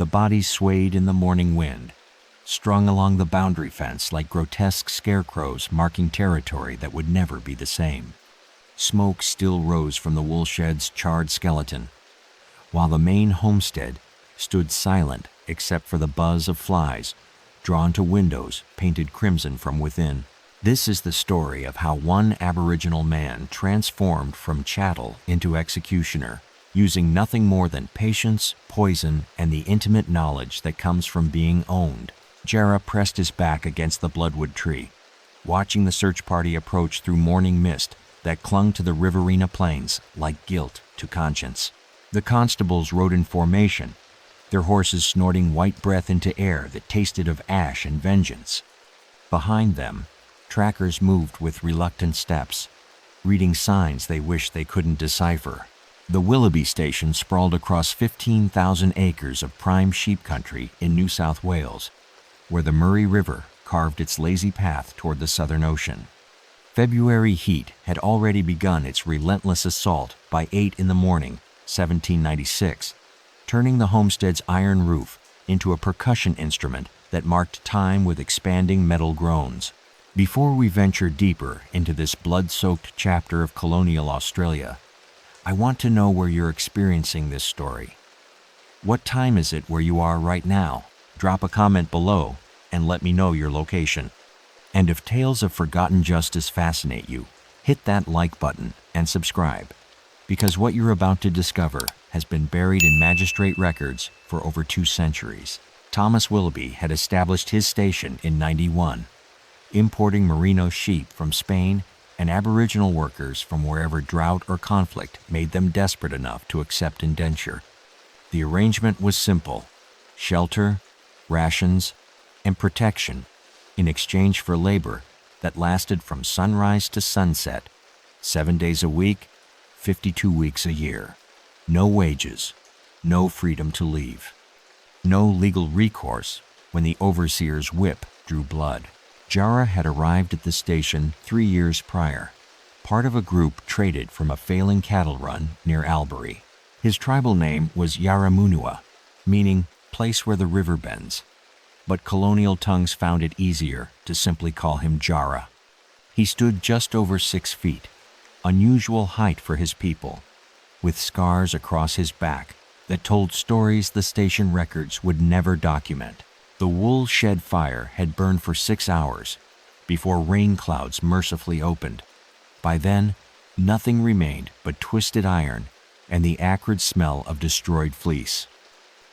The bodies swayed in the morning wind, strung along the boundary fence like grotesque scarecrows marking territory that would never be the same. Smoke still rose from the woolshed's charred skeleton, while the main homestead stood silent except for the buzz of flies drawn to windows painted crimson from within. This is the story of how one Aboriginal man transformed from chattel into executioner, using nothing more than patience, poison, and the intimate knowledge that comes from being owned. Jarra pressed his back against the bloodwood tree, watching the search party approach through morning mist that clung to the Riverina plains like guilt to conscience. The constables rode in formation, their horses snorting white breath into air that tasted of ash and vengeance. Behind them, trackers moved with reluctant steps, reading signs they wished they couldn't decipher. The Willoughby station sprawled across 15,000 acres of prime sheep country in New South Wales, where the Murray River carved its lazy path toward the Southern Ocean. February heat had already begun its relentless assault by 8 in the morning, 1796, turning the homestead's iron roof into a percussion instrument that marked time with expanding metal groans. Before we venture deeper into this blood-soaked chapter of colonial Australia, I want to know where you're experiencing this story. What time is it where you are right now? Drop a comment below and let me know your location. And if tales of forgotten justice fascinate you, hit that like button and subscribe, because what you're about to discover has been buried in magistrate records for over 2 centuries. Thomas Willoughby had established his station in 91, importing merino sheep from Spain and Aboriginal workers from wherever drought or conflict made them desperate enough to accept indenture. The arrangement was simple: shelter, rations, and protection in exchange for labor that lasted from sunrise to sunset, 7 days a week, 52 weeks a year. No wages, no freedom to leave, no legal recourse when the overseer's whip drew blood. Jarra had arrived at the station 3 years prior, part of a group traded from a failing cattle run near Albury. His tribal name was Yarramunua, meaning place where the river bends, but colonial tongues found it easier to simply call him Jarra. He stood just over 6 feet, unusual height for his people, with scars across his back that told stories the station records would never document. The wool shed fire had burned for 6 hours before rain clouds mercifully opened. By then, nothing remained but twisted iron and the acrid smell of destroyed fleece.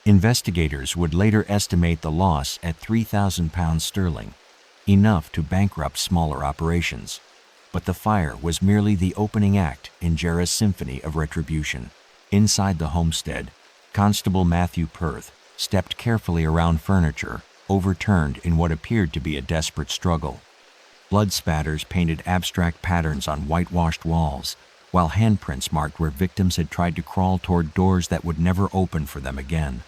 Investigators would later estimate the loss at £3,000 sterling, enough to bankrupt smaller operations. But the fire was merely the opening act in Jarra's symphony of retribution. Inside the homestead, Constable Matthew Perth stepped carefully around furniture, overturned in what appeared to be a desperate struggle. Blood spatters painted abstract patterns on whitewashed walls, while handprints marked where victims had tried to crawl toward doors that would never open for them again.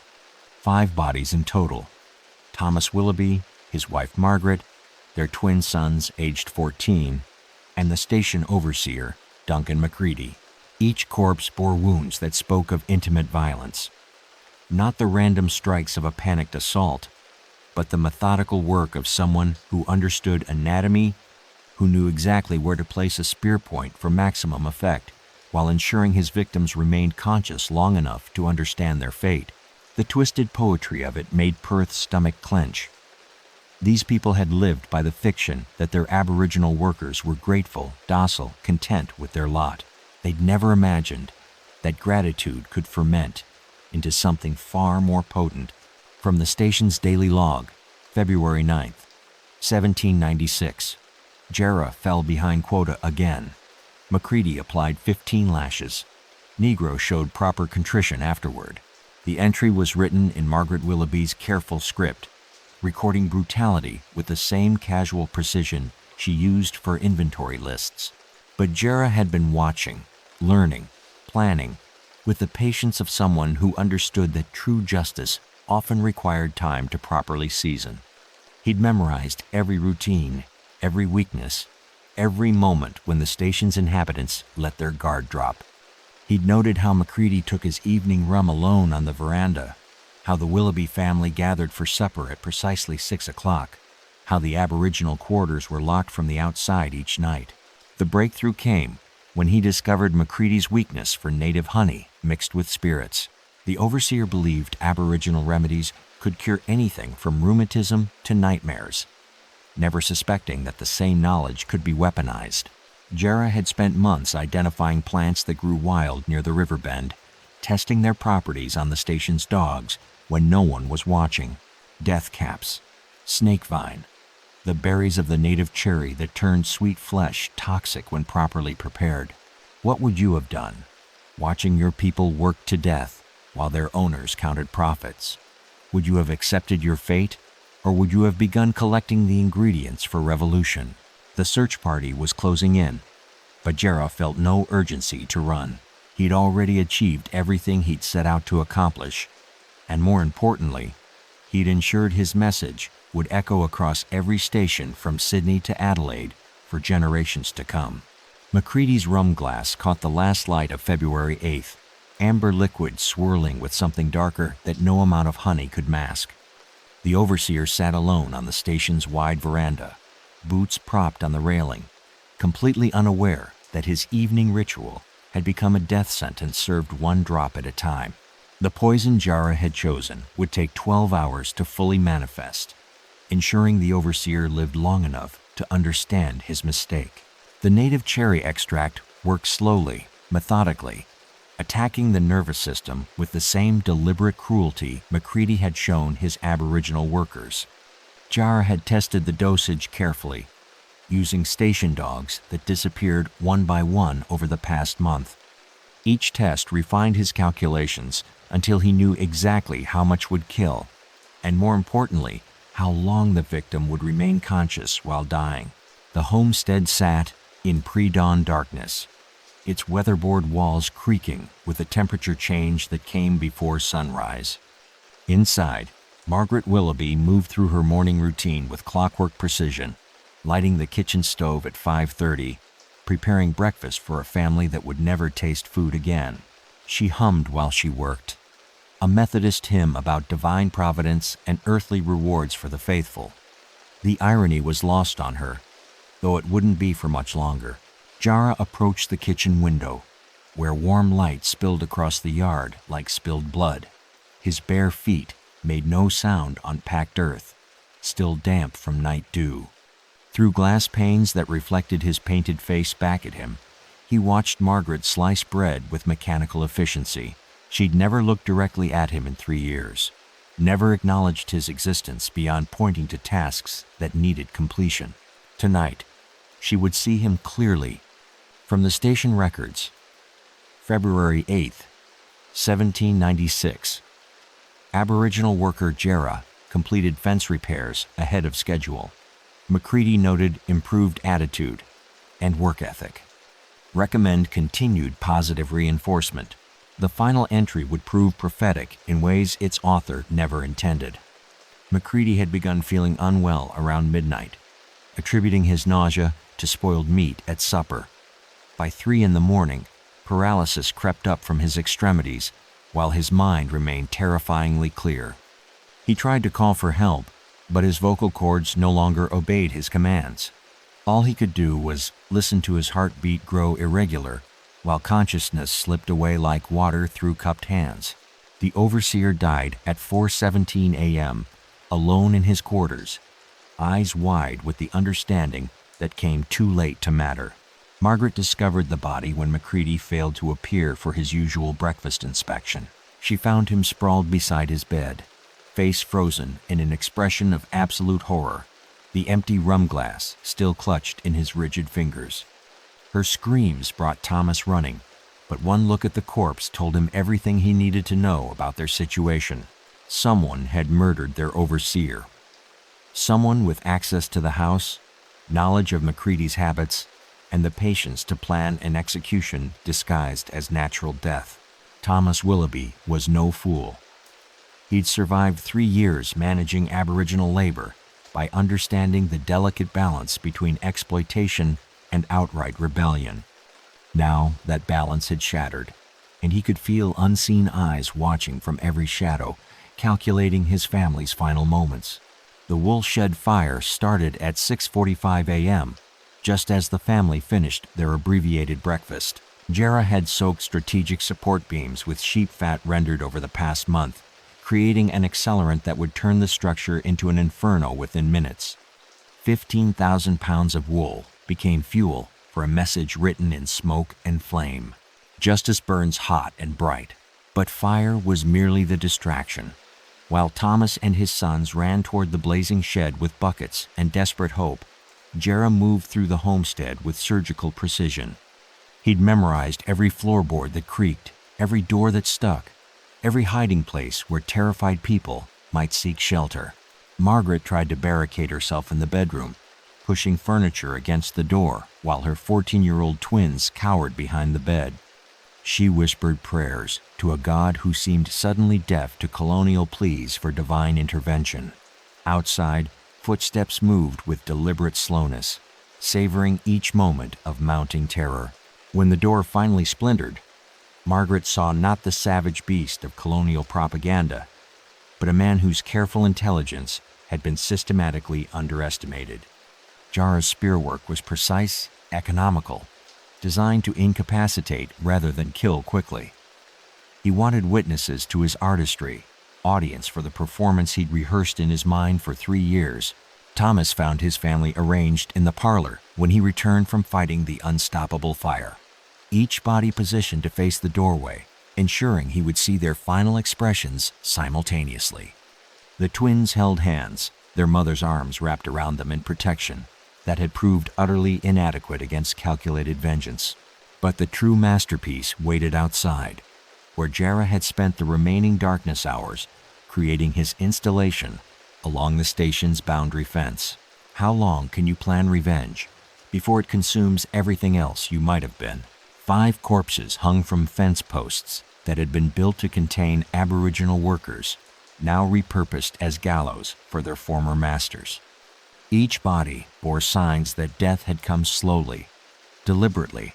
5 bodies in total: Thomas Willoughby, his wife Margaret, their twin sons aged 14, and the station overseer, Duncan Macready. Each corpse bore wounds that spoke of intimate violence. Not the random strikes of a panicked assault, but the methodical work of someone who understood anatomy, who knew exactly where to place a spear point for maximum effect, while ensuring his victims remained conscious long enough to understand their fate. The twisted poetry of it made Perth's stomach clench. These people had lived by the fiction that their Aboriginal workers were grateful, docile, content with their lot. They'd never imagined that gratitude could ferment into something far more potent. From the station's daily log, February 9th, 1796. Jarra fell behind quota again. Macready applied 15 lashes. Negro showed proper contrition afterward. The entry was written in Margaret Willoughby's careful script, recording brutality with the same casual precision she used for inventory lists. But Jarra had been watching, learning, planning, with the patience of someone who understood that true justice often required time to properly season. He'd memorized every routine, every weakness, every moment when the station's inhabitants let their guard drop. He'd noted how Macready took his evening rum alone on the veranda, how the Willoughby family gathered for supper at precisely 6 o'clock, how the Aboriginal quarters were locked from the outside each night. The breakthrough came when he discovered Macready's weakness for native honey mixed with spirits. The overseer believed Aboriginal remedies could cure anything from rheumatism to nightmares, never suspecting that the same knowledge could be weaponized. Jarra had spent months identifying plants that grew wild near the river bend, testing their properties on the station's dogs when no one was watching. Death caps, snake vine, the berries of the native cherry that turned sweet flesh toxic when properly prepared. What would you have done, watching your people work to death while their owners counted profits? Would you have accepted your fate, or would you have begun collecting the ingredients for revolution? The search party was closing in, but Jarra felt no urgency to run. He'd already achieved everything he'd set out to accomplish, and more importantly, he'd ensured his message would echo across every station from Sydney to Adelaide for generations to come. Macready's rum glass caught the last light of February 8th, amber liquid swirling with something darker that no amount of honey could mask. The overseer sat alone on the station's wide veranda, boots propped on the railing, completely unaware that his evening ritual had become a death sentence served one drop at a time. The poison Jarra had chosen would take 12 hours to fully manifest, ensuring the overseer lived long enough to understand his mistake. The native cherry extract worked slowly, methodically, attacking the nervous system with the same deliberate cruelty Macready had shown his Aboriginal workers. Jarra had tested the dosage carefully, using station dogs that disappeared one by one over the past month. Each test refined his calculations until he knew exactly how much would kill, and more importantly, how long the victim would remain conscious while dying. The homestead sat in pre-dawn darkness, its weatherboard walls creaking with the temperature change that came before sunrise. Inside, Margaret Willoughby moved through her morning routine with clockwork precision, lighting the kitchen stove at 5:30, preparing breakfast for a family that would never taste food again. She hummed while she worked, a Methodist hymn about divine providence and earthly rewards for the faithful. The irony was lost on her, though it wouldn't be for much longer. Jarra approached the kitchen window, where warm light spilled across the yard like spilled blood. His bare feet made no sound on packed earth, still damp from night dew. Through glass panes that reflected his painted face back at him, he watched Margaret slice bread with mechanical efficiency. She'd never looked directly at him in 3 years, never acknowledged his existence beyond pointing to tasks that needed completion. Tonight, she would see him clearly. From the station records, February 8th, 1796, Aboriginal worker Jarra completed fence repairs ahead of schedule. Macready noted improved attitude and work ethic. Recommend continued positive reinforcement. The final entry would prove prophetic in ways its author never intended. Macready had begun feeling unwell around midnight, attributing his nausea to spoiled meat at supper. By 3 in the morning, paralysis crept up from his extremities, while his mind remained terrifyingly clear. He tried to call for help, but his vocal cords no longer obeyed his commands. All he could do was listen to his heartbeat grow irregular, while consciousness slipped away like water through cupped hands. The overseer died at 4:17 a.m., alone in his quarters, eyes wide with the understanding that came too late to matter. Margaret discovered the body when Macready failed to appear for his usual breakfast inspection. She found him sprawled beside his bed, face frozen in an expression of absolute horror, the empty rum glass still clutched in his rigid fingers. Her screams brought Thomas running, but one look at the corpse told him everything he needed to know about their situation. Someone had murdered their overseer. Someone with access to the house, knowledge of Macready's habits, and the patience to plan an execution disguised as natural death. Thomas Willoughby was no fool. He'd survived 3 years managing Aboriginal labor by understanding the delicate balance between exploitation and outright rebellion. Now that balance had shattered, and he could feel unseen eyes watching from every shadow, calculating his family's final moments. The woolshed fire started at 6:45 a.m., just as the family finished their abbreviated breakfast. Jarra had soaked strategic support beams with sheep fat rendered over the past month, creating an accelerant that would turn the structure into an inferno within minutes. 15,000 pounds of wool became fuel for a message written in smoke and flame. Justice burns hot and bright, but fire was merely the distraction. While Thomas and his sons ran toward the blazing shed with buckets and desperate hope, Jarra moved through the homestead with surgical precision. He'd memorized every floorboard that creaked, every door that stuck, every hiding place where terrified people might seek shelter. Margaret tried to barricade herself in the bedroom, pushing furniture against the door while her 14-year-old twins cowered behind the bed. She whispered prayers to a God who seemed suddenly deaf to colonial pleas for divine intervention. Outside, footsteps moved with deliberate slowness, savoring each moment of mounting terror. When the door finally splintered, Margaret saw not the savage beast of colonial propaganda, but a man whose careful intelligence had been systematically underestimated. Jarra's spearwork was precise, economical, designed to incapacitate rather than kill quickly. He wanted witnesses to his artistry, audience for the performance he'd rehearsed in his mind for 3 years. Thomas found his family arranged in the parlor when he returned from fighting the unstoppable fire, each body positioned to face the doorway, ensuring he would see their final expressions simultaneously. The twins held hands, their mother's arms wrapped around them in protection that had proved utterly inadequate against calculated vengeance. But the true masterpiece waited outside, where Jarra had spent the remaining darkness hours creating his installation along the station's boundary fence. How long can you plan revenge before it consumes everything else you might have been? 5 corpses hung from fence posts that had been built to contain Aboriginal workers, now repurposed as gallows for their former masters. Each body bore signs that death had come slowly, deliberately,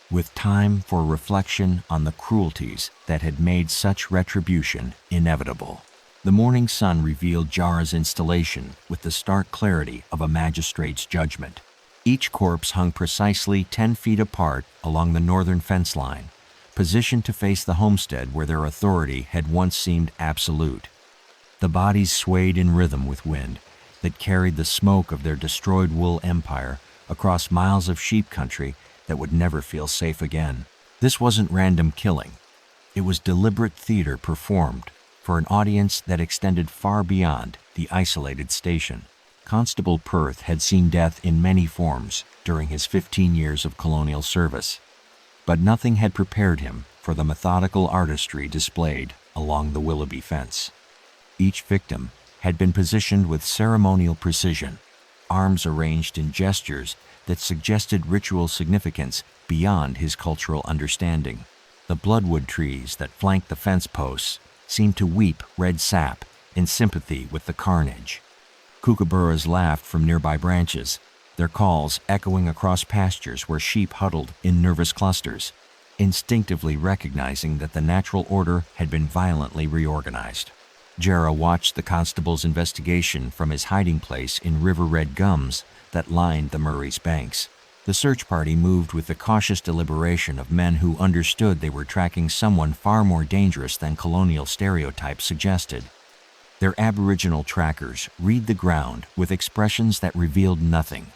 with time for reflection on the cruelties that had made such retribution inevitable. The morning sun revealed Jarra's installation with the stark clarity of a magistrate's judgment. Each corpse hung precisely 10 feet apart along the northern fence line, positioned to face the homestead where their authority had once seemed absolute. The bodies swayed in rhythm with wind that carried the smoke of their destroyed wool empire across miles of sheep country that would never feel safe again. This wasn't random killing. It was deliberate theater performed for an audience that extended far beyond the isolated station. Constable Perth had seen death in many forms during his 15 years of colonial service, but nothing had prepared him for the methodical artistry displayed along the Willoughby fence. Each victim had been positioned with ceremonial precision, arms arranged in gestures that suggested ritual significance beyond his cultural understanding. The bloodwood trees that flanked the fence posts seemed to weep red sap in sympathy with the carnage. Kookaburras laughed from nearby branches, their calls echoing across pastures where sheep huddled in nervous clusters, instinctively recognizing that the natural order had been violently reorganized. Jarra watched the constable's investigation from his hiding place in river-red gums that lined the Murray's banks. The search party moved with the cautious deliberation of men who understood they were tracking someone far more dangerous than colonial stereotypes suggested. Their Aboriginal trackers read the ground with expressions that revealed nothing,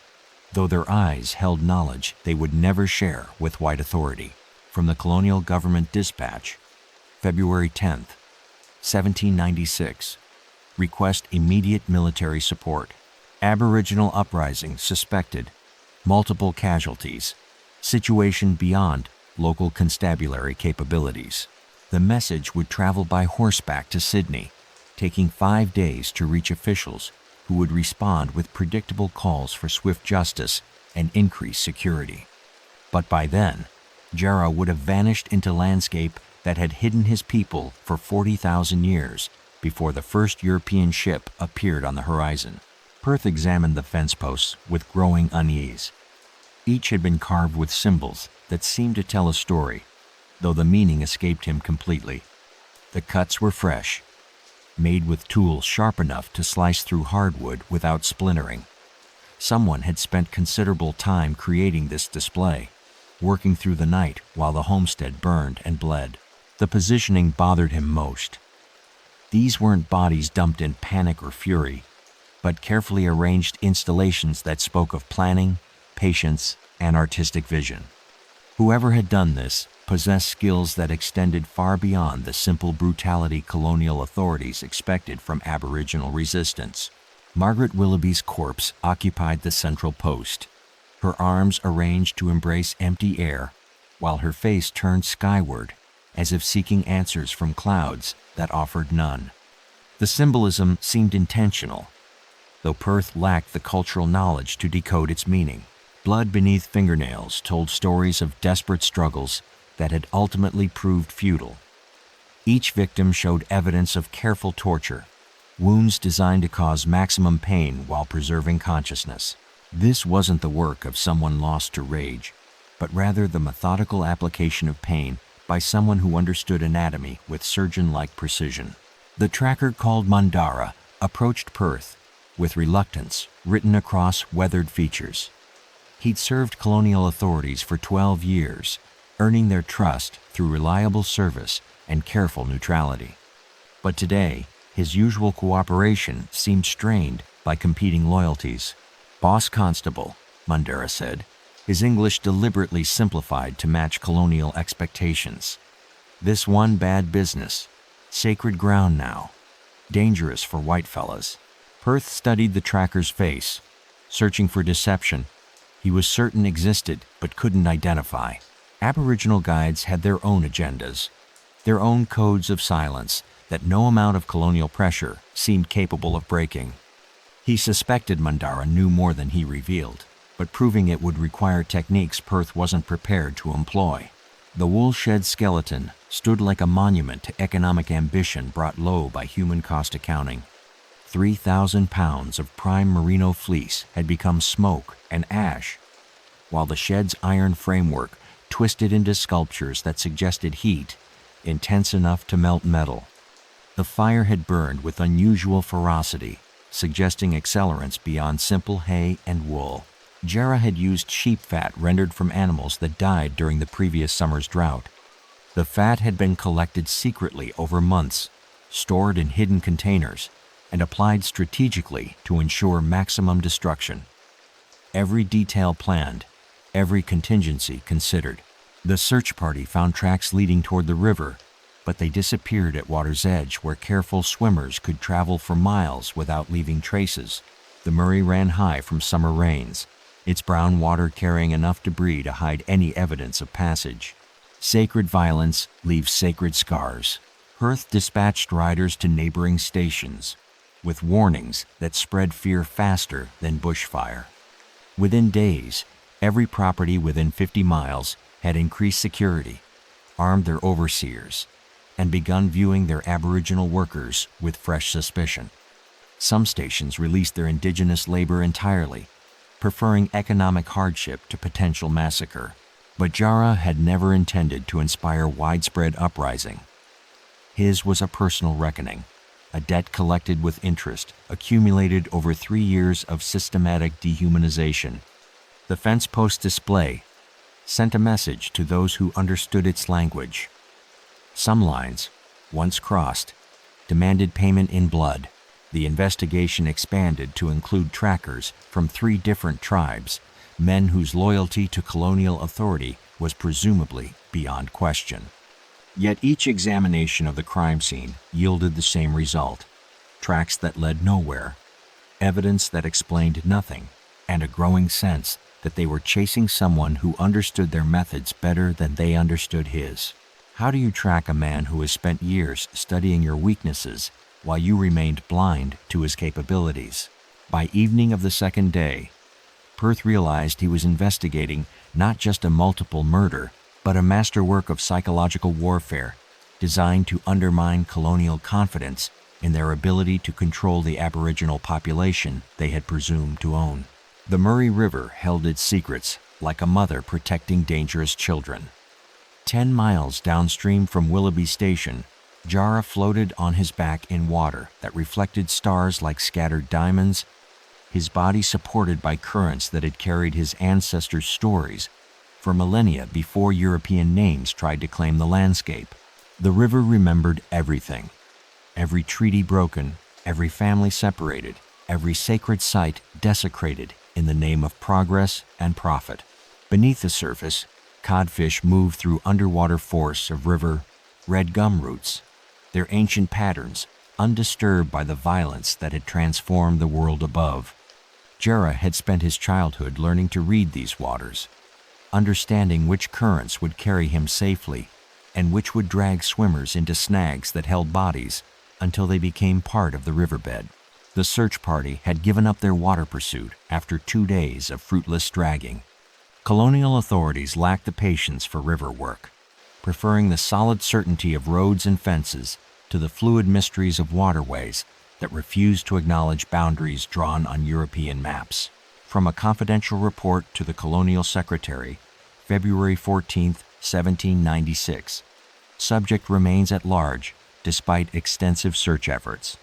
though their eyes held knowledge they would never share with white authority. From the Colonial Government Dispatch, February 10th, 1796. Request immediate military support. Aboriginal uprising suspected. Multiple casualties. Situation beyond local constabulary capabilities. The message would travel by horseback to Sydney, taking 5 days to reach officials who would respond with predictable calls for swift justice and increased security. But by then, Jarra would have vanished into landscape that had hidden his people for 40,000 years before the first European ship appeared on the horizon. Perth examined the fence posts with growing unease. Each had been carved with symbols that seemed to tell a story, though the meaning escaped him completely. The cuts were fresh, made with tools sharp enough to slice through hardwood without splintering. Someone had spent considerable time creating this display, working through the night while the homestead burned and bled. The positioning bothered him most. These weren't bodies dumped in panic or fury, but carefully arranged installations that spoke of planning, patience, and artistic vision. Whoever had done this possessed skills that extended far beyond the simple brutality colonial authorities expected from Aboriginal resistance. Margaret Willoughby's corpse occupied the central post, her arms arranged to embrace empty air, while her face turned skyward, as if seeking answers from clouds that offered none. The symbolism seemed intentional, though Perth lacked the cultural knowledge to decode its meaning. Blood beneath fingernails told stories of desperate struggles that had ultimately proved futile. Each victim showed evidence of careful torture, wounds designed to cause maximum pain while preserving consciousness. This wasn't the work of someone lost to rage, but rather the methodical application of pain by someone who understood anatomy with surgeon-like precision. The tracker called Mandara approached Perth with reluctance written across weathered features. He'd served colonial authorities for 12 years, earning their trust through reliable service and careful neutrality. But today, his usual cooperation seemed strained by competing loyalties. "Boss Constable," Mandara said, his English deliberately simplified to match colonial expectations. "This one bad business. Sacred ground now. Dangerous for white fellas." Perth studied the tracker's face, searching for deception he was certain existed but couldn't identify. Aboriginal guides had their own agendas, their own codes of silence that no amount of colonial pressure seemed capable of breaking. He suspected Mandara knew more than he revealed, but proving it would require techniques Perth wasn't prepared to employ. The woolshed skeleton stood like a monument to economic ambition brought low by human cost accounting. 3,000 pounds of prime merino fleece had become smoke and ash, while the shed's iron framework twisted into sculptures that suggested heat intense enough to melt metal. The fire had burned with unusual ferocity, suggesting accelerants beyond simple hay and wool. Jarra had used sheep fat rendered from animals that died during the previous summer's drought. The fat had been collected secretly over months, stored in hidden containers, and applied strategically to ensure maximum destruction. Every detail planned, every contingency considered. The search party found tracks leading toward the river, but they disappeared at water's edge where careful swimmers could travel for miles without leaving traces. The Murray ran high from summer rains, its brown water carrying enough debris to hide any evidence of passage. Sacred violence leaves sacred scars. Perth dispatched riders to neighboring stations, with warnings that spread fear faster than bushfire. Within days, every property within 50 miles had increased security, armed their overseers, and begun viewing their Aboriginal workers with fresh suspicion. Some stations released their Indigenous labor entirely, preferring economic hardship to potential massacre. But Jarra had never intended to inspire widespread uprising. His was a personal reckoning, a debt collected with interest, accumulated over 3 years of systematic dehumanization. The fence post display sent a message to those who understood its language. Some lines, once crossed, demanded payment in blood. The investigation expanded to include trackers from 3 different tribes, men whose loyalty to colonial authority was presumably beyond question. Yet each examination of the crime scene yielded the same result: tracks that led nowhere, evidence that explained nothing, and a growing sense that they were chasing someone who understood their methods better than they understood his. How do you track a man who has spent years studying your weaknesses while you remained blind to his capabilities? By evening of the second day, Perth realized he was investigating not just a multiple murder, but a masterwork of psychological warfare designed to undermine colonial confidence in their ability to control the Aboriginal population they had presumed to own. The Murray River held its secrets like a mother protecting dangerous children. 10 miles downstream from Willoughby Station, Jarra floated on his back in water that reflected stars like scattered diamonds, his body supported by currents that had carried his ancestors' stories for millennia before European names tried to claim the landscape. The river remembered everything. Every treaty broken, every family separated, every sacred site desecrated in the name of progress and profit. Beneath the surface, codfish moved through underwater forests of river red gum roots, their ancient patterns undisturbed by the violence that had transformed the world above. Jarra had spent his childhood learning to read these waters, understanding which currents would carry him safely and which would drag swimmers into snags that held bodies until they became part of the riverbed. The search party had given up their water pursuit after 2 days of fruitless dragging. Colonial authorities lacked the patience for river work, preferring the solid certainty of roads and fences to the fluid mysteries of waterways that refused to acknowledge boundaries drawn on European maps. From a confidential report to the Colonial Secretary, February 14, 1796, subject remains at large despite extensive search efforts.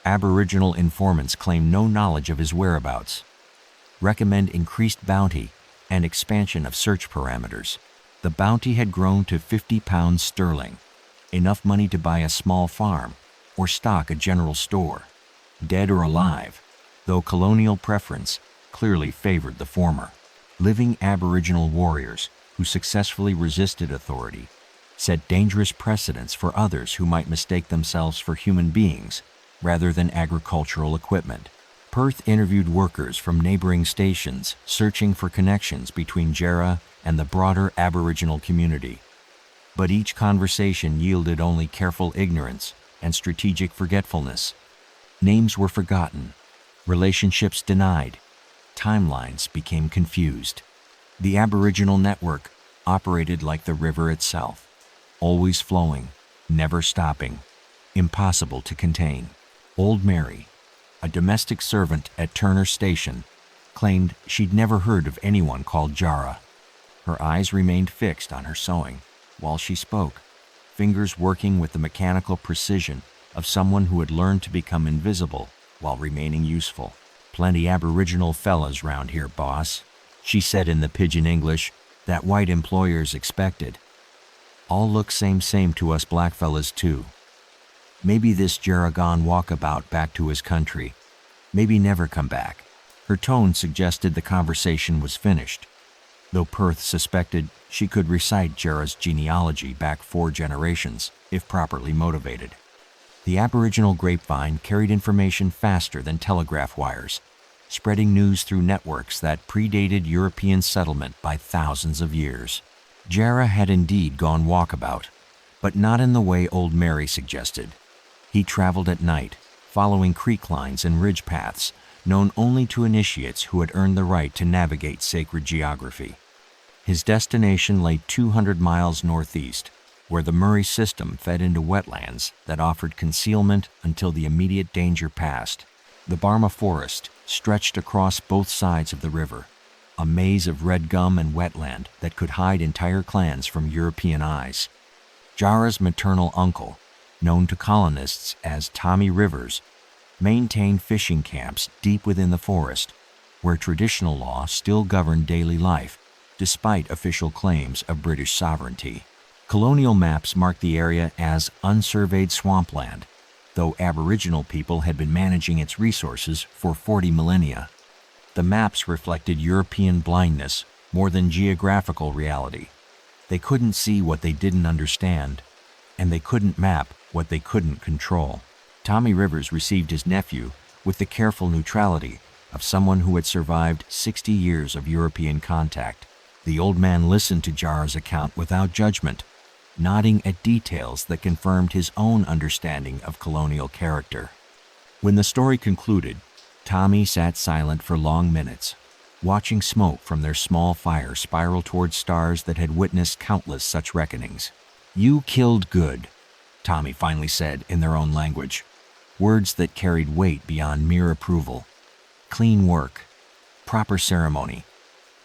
Aboriginal informants claim no knowledge of his whereabouts, recommend increased bounty and expansion of search parameters. The bounty had grown to £50 sterling, enough money to buy a small farm or stock a general store, dead or alive, though colonial preference clearly favored the former. Living Aboriginal warriors who successfully resisted authority set dangerous precedents for others who might mistake themselves for human beings rather than agricultural equipment. Perth interviewed workers from neighboring stations searching for connections between Jarra and the broader Aboriginal community. But each conversation yielded only careful ignorance and strategic forgetfulness. Names were forgotten, relationships denied, timelines became confused. The Aboriginal network operated like the river itself, always flowing, never stopping, impossible to contain. Old Mary, a domestic servant at Turner Station, claimed she'd never heard of anyone called Jarra. Her eyes remained fixed on her sewing while she spoke, fingers working with the mechanical precision of someone who had learned to become invisible while remaining useful. "Plenty Aboriginal fellas round here, boss," she said in the pidgin English that white employers expected. "All look same to us black fellas too. Maybe this Jarra gone walkabout back to his country, maybe never come back." Her tone suggested the conversation was finished, though Perth suspected she could recite Jarra's genealogy back 4 generations if properly motivated. The Aboriginal grapevine carried information faster than telegraph wires, spreading news through networks that predated European settlement by thousands of years. Jarra had indeed gone walkabout, but not in the way Old Mary suggested. He traveled at night, following creek lines and ridge paths known only to initiates who had earned the right to navigate sacred geography. His destination lay 200 miles northeast, where the Murray system fed into wetlands that offered concealment until the immediate danger passed. The Barma forest stretched across both sides of the river, a maze of red gum and wetland that could hide entire clans from European eyes. Jarra's maternal uncle, known to colonists as Tommy Rivers, maintained fishing camps deep within the forest, where traditional law still governed daily life, despite official claims of British sovereignty. Colonial maps marked the area as unsurveyed swampland, though Aboriginal people had been managing its resources for 40 millennia. The maps reflected European blindness more than geographical reality. They couldn't see what they didn't understand, and they couldn't map what they couldn't control. Tommy Rivers received his nephew with the careful neutrality of someone who had survived 60 years of European contact. The old man listened to Jarra's account without judgment, nodding at details that confirmed his own understanding of colonial character. When the story concluded, Tommy sat silent for long minutes, watching smoke from their small fire spiral toward stars that had witnessed countless such reckonings. "You killed good," Tommy finally said in their own language, words that carried weight beyond mere approval. "Clean work, proper ceremony,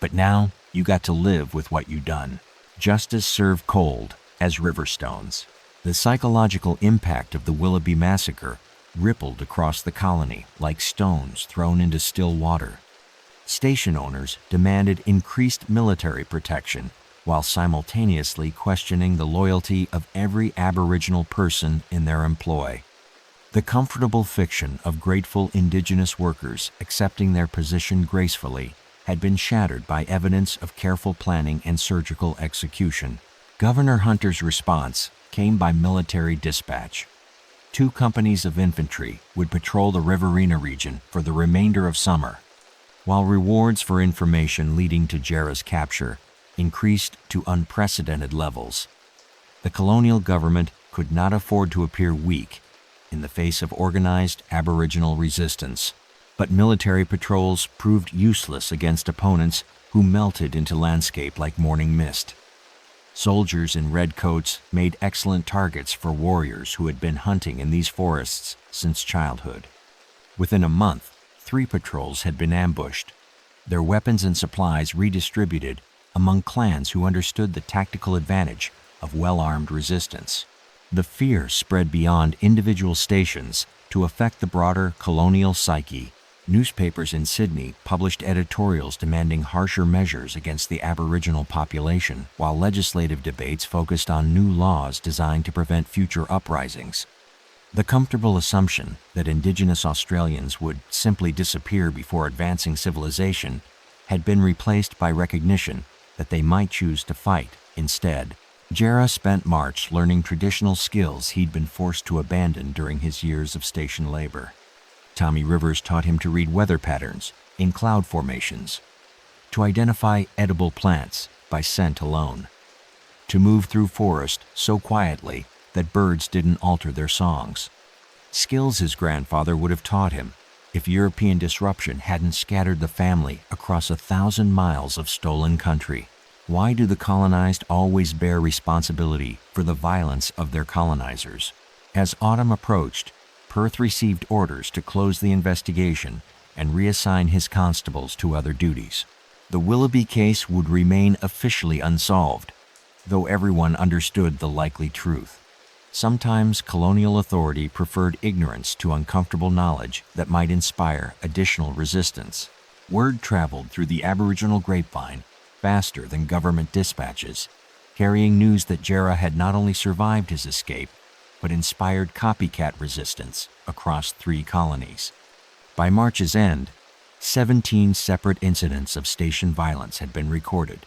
but now you got to live with what you done. Justice served cold as river stones." The psychological impact of the Willoughby massacre rippled across the colony like stones thrown into still water. Station owners demanded increased military protection while simultaneously questioning the loyalty of every Aboriginal person in their employ. The comfortable fiction of grateful Indigenous workers accepting their position gracefully had been shattered by evidence of careful planning and surgical execution. Governor Hunter's response came by military dispatch. 2 companies of infantry would patrol the Riverina region for the remainder of summer, while rewards for information leading to Jarra's capture increased to unprecedented levels. The colonial government could not afford to appear weak in the face of organized Aboriginal resistance, but military patrols proved useless against opponents who melted into landscape like morning mist. Soldiers in red coats made excellent targets for warriors who had been hunting in these forests since childhood. Within a month, 3 patrols had been ambushed, their weapons and supplies redistributed among clans who understood the tactical advantage of well-armed resistance. The fear spread beyond individual stations to affect the broader colonial psyche. Newspapers in Sydney published editorials demanding harsher measures against the Aboriginal population, while legislative debates focused on new laws designed to prevent future uprisings. The comfortable assumption that Indigenous Australians would simply disappear before advancing civilization had been replaced by recognition that they might choose to fight instead. Jarra spent March learning traditional skills he'd been forced to abandon during his years of station labor. Tommy Rivers taught him to read weather patterns in cloud formations, to identify edible plants by scent alone, to move through forest so quietly that birds didn't alter their songs. Skills his grandfather would have taught him if European disruption hadn't scattered the family across 1,000 miles of stolen country. Why do the colonized always bear responsibility for the violence of their colonizers? As autumn approached, Perth received orders to close the investigation and reassign his constables to other duties. The Willoughby case would remain officially unsolved, though everyone understood the likely truth. Sometimes colonial authority preferred ignorance to uncomfortable knowledge that might inspire additional resistance. Word traveled through the Aboriginal grapevine faster than government dispatches, carrying news that Jarra had not only survived his escape, but inspired copycat resistance across 3 colonies. By March's end, 17 separate incidents of station violence had been recorded,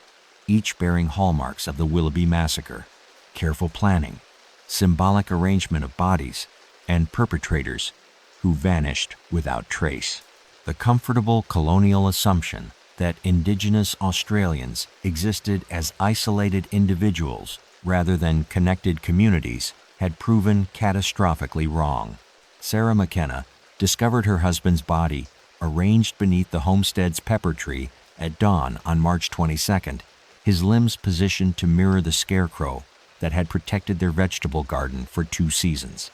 each bearing hallmarks of the Willoughby massacre: careful planning, symbolic arrangement of bodies, and perpetrators who vanished without trace. The comfortable colonial assumption that Indigenous Australians existed as isolated individuals rather than connected communities had proven catastrophically wrong. Sarah McKenna discovered her husband's body arranged beneath the homestead's pepper tree at dawn on March 22nd, his limbs positioned to mirror the scarecrow that had protected their vegetable garden for 2 seasons.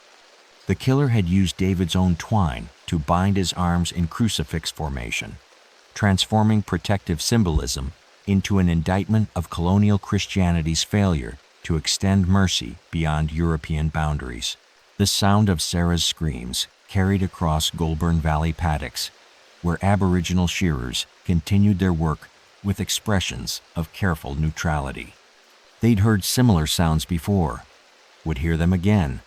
The killer had used David's own twine to bind his arms in crucifix formation, transforming protective symbolism into an indictment of colonial Christianity's failure to extend mercy beyond European boundaries. The sound of Sarah's screams carried across Goulburn Valley paddocks, where Aboriginal shearers continued their work with expressions of careful neutrality. They'd heard similar sounds before, would hear them again,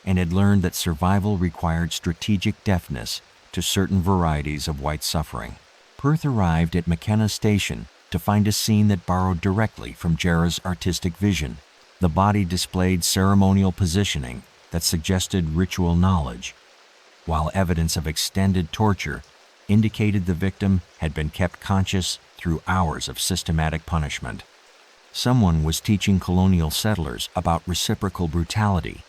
and had learned that survival required strategic deafness to certain varieties of white suffering. Perth arrived at McKenna Station to find a scene that borrowed directly from Jarra's artistic vision. The body displayed ceremonial positioning that suggested ritual knowledge, while evidence of extended torture indicated the victim had been kept conscious through hours of systematic punishment. Someone was teaching colonial settlers about reciprocal brutality,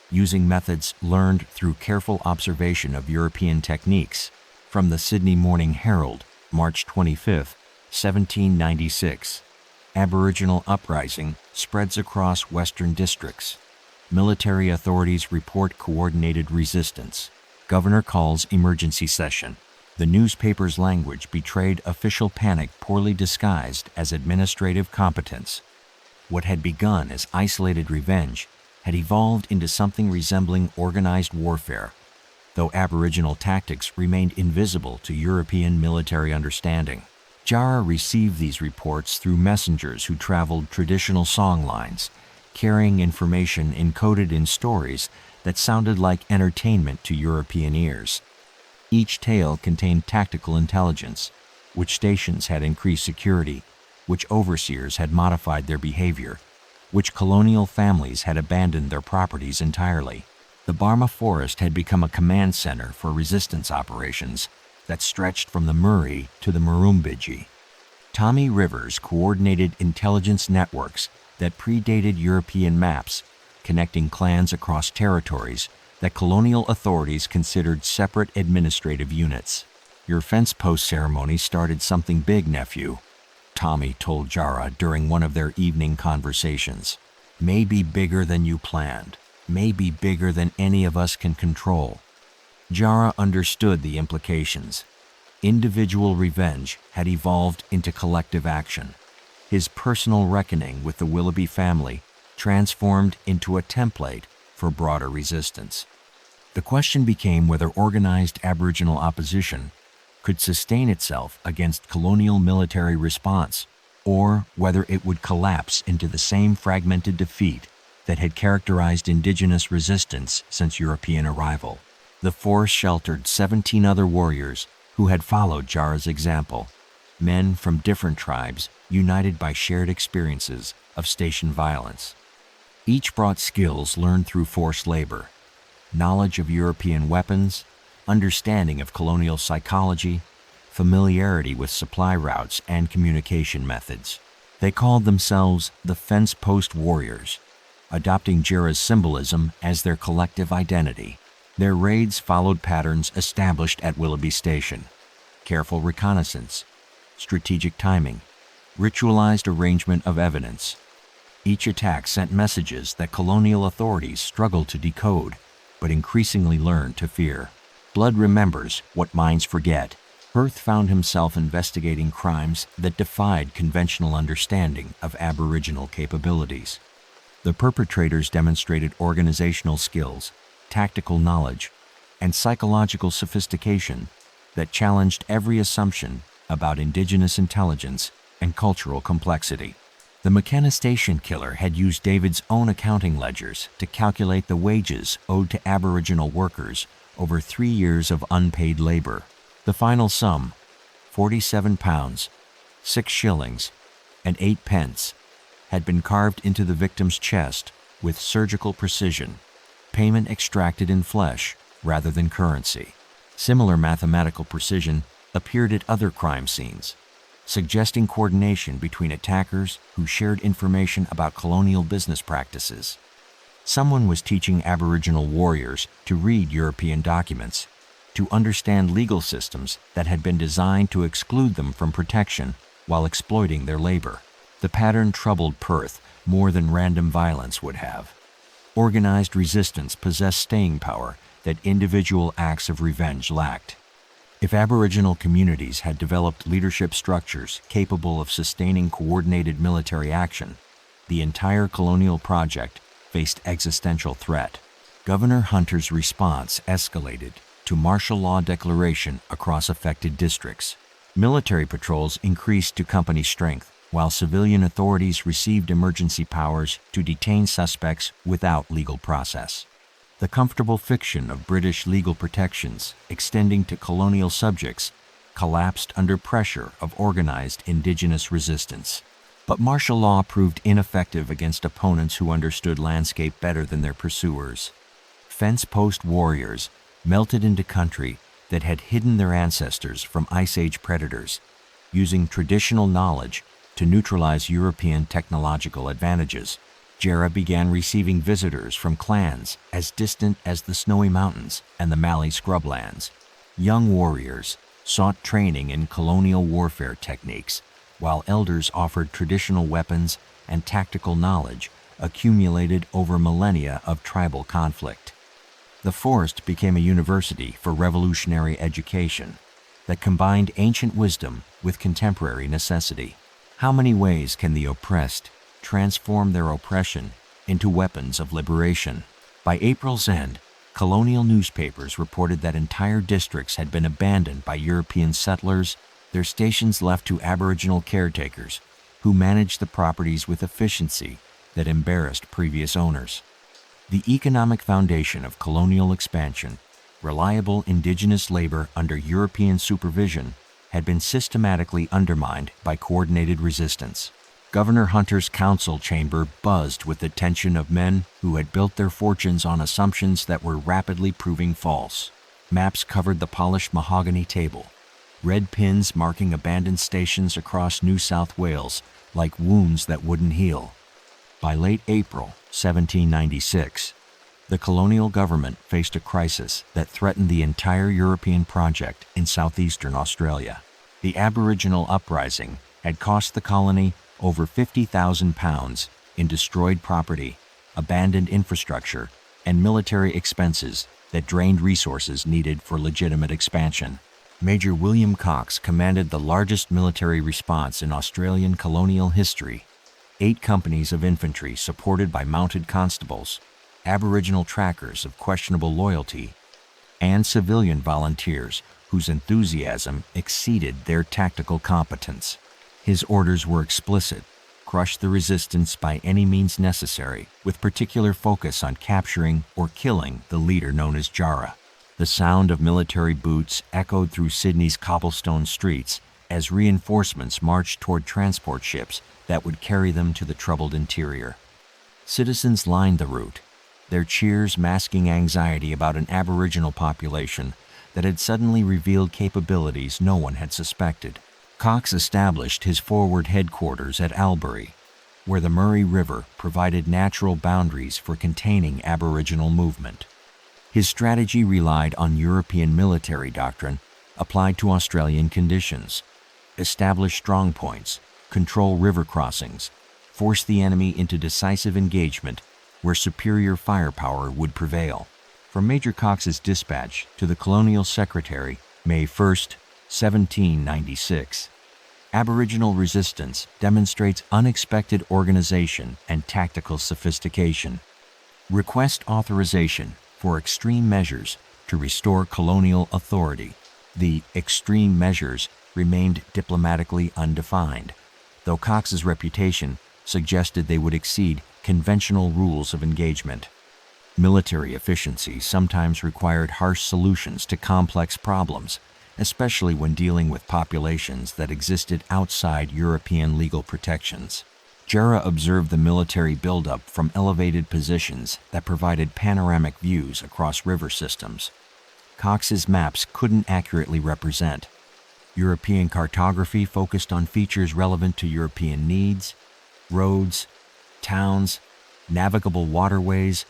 using methods learned through careful observation of European techniques. From the Sydney Morning Herald, March 25, 1796. Aboriginal uprising spreads across western districts. Military authorities report coordinated resistance. Governor calls emergency session. The newspaper's language betrayed official panic poorly disguised as administrative competence. What had begun as isolated revenge had evolved into something resembling organized warfare, though Aboriginal tactics remained invisible to European military understanding. Jarra received these reports through messengers who traveled traditional song lines, carrying information encoded in stories that sounded like entertainment to European ears. Each tale contained tactical intelligence, which stations had increased security, which overseers had modified their behavior, which colonial families had abandoned their properties entirely. The Barma Forest had become a command center for resistance operations that stretched from the Murray to the Murrumbidgee. Tommy Rivers coordinated intelligence networks that predated European maps, connecting clans across territories that colonial authorities considered separate administrative units. "Your fence post ceremony started something big, nephew," Tommy told Jarra during one of their evening conversations. "Maybe bigger than you planned. Maybe bigger than any of us can control." Jarra understood the implications. Individual revenge had evolved into collective action. His personal reckoning with the Willoughby family transformed into a template for broader resistance. The question became whether organized Aboriginal opposition could sustain itself against colonial military response, or whether it would collapse into the same fragmented defeat that had characterized Indigenous resistance since European arrival. The force sheltered 17 other warriors who had followed Jarra's example, men from different tribes united by shared experiences of station violence. Each brought skills learned through forced labor, knowledge of European weapons, understanding of colonial psychology, familiarity with supply routes and communication methods. They called themselves the Fence Post Warriors, adopting Jarra's symbolism as their collective identity. Their raids followed patterns established at Willoughby Station: careful reconnaissance, strategic timing, ritualized arrangement of evidence. Each attack sent messages that colonial authorities struggled to decode, but increasingly learned to fear. Blood remembers what minds forget. Perth found himself investigating crimes that defied conventional understanding of Aboriginal capabilities. The perpetrators demonstrated organizational skills, tactical knowledge, and psychological sophistication that challenged every assumption about Indigenous intelligence and cultural complexity. The McKenna Station killer had used David's own accounting ledgers to calculate the wages owed to Aboriginal workers over 3 years of unpaid labor. The final sum, £47, 6 shillings, and 8 pence, had been carved into the victim's chest with surgical precision, payment extracted in flesh rather than currency. Similar mathematical precision appeared at other crime scenes, suggesting coordination between attackers who shared information about colonial business practices. Someone was teaching Aboriginal warriors to read European documents, to understand legal systems that had been designed to exclude them from protection while exploiting their labor. The pattern troubled Perth more than random violence would have. Organized resistance possessed staying power that individual acts of revenge lacked. If Aboriginal communities had developed leadership structures capable of sustaining coordinated military action, the entire colonial project faced existential threat. Governor Hunter's response escalated to martial law declaration across affected districts. Military patrols increased to company strength, while civilian authorities received emergency powers to detain suspects without legal process. The comfortable fiction of British legal protections extending to colonial subjects collapsed under pressure of organized Indigenous resistance. But martial law proved ineffective against opponents who understood landscape better than their pursuers. Fence post warriors melted into country that had hidden their ancestors from Ice Age predators, using traditional knowledge to neutralize European technological advantages. Jarra began receiving visitors from clans as distant as the Snowy Mountains and the Mallee scrublands. Young warriors sought training in colonial warfare techniques, while elders offered traditional weapons and tactical knowledge accumulated over millennia of tribal conflict. The forest became a university for revolutionary education that combined ancient wisdom with contemporary necessity. How many ways can the oppressed transform their oppression into weapons of liberation. By April's end, colonial newspapers reported that entire districts had been abandoned by European settlers, their stations left to Aboriginal caretakers, who managed the properties with efficiency that embarrassed previous owners. The economic foundation of colonial expansion, reliable Indigenous labor under European supervision, had been systematically undermined by coordinated resistance. Governor Hunter's council chamber buzzed with the tension of men who had built their fortunes on assumptions that were rapidly proving false. Maps covered the polished mahogany table, red pins marking abandoned stations across New South Wales like wounds that wouldn't heal. By late April 1796, the colonial government faced a crisis that threatened the entire European project in southeastern Australia. The Aboriginal uprising had cost the colony over £50,000 in destroyed property, abandoned infrastructure, and military expenses that drained resources needed for legitimate expansion. Major William Cox commanded the largest military response in Australian colonial history. 8 companies of infantry supported by mounted constables, Aboriginal trackers of questionable loyalty, and civilian volunteers whose enthusiasm exceeded their tactical competence. His orders were explicit: crush the resistance by any means necessary, with particular focus on capturing or killing the leader known as Jarra. The sound of military boots echoed through Sydney's cobblestone streets as reinforcements marched toward transport ships that would carry them to the troubled interior. Citizens lined the route, their cheers masking anxiety about an Aboriginal population that had suddenly revealed capabilities no one had suspected. Cox established his forward headquarters at Albury, where the Murray River provided natural boundaries for containing Aboriginal movement. His strategy relied on European military doctrine applied to Australian conditions: establish strongpoints, control river crossings, force the enemy into decisive engagement where superior firepower would prevail. From Major Cox's dispatch to the Colonial Secretary, May 1, 1796, Aboriginal resistance demonstrates unexpected organization and tactical sophistication. Request authorization for extreme measures to restore colonial authority. The extreme measures remained diplomatically undefined, though Cox's reputation suggested they would exceed conventional rules of engagement. Military efficiency sometimes required harsh solutions to complex problems, especially when dealing with populations that existed outside European legal protections. Jarra observed the military buildup from elevated positions that provided panoramic views across river systems. Cox's maps couldn't accurately represent. European cartography focused on features relevant to European needs: roads, towns, navigable waterways,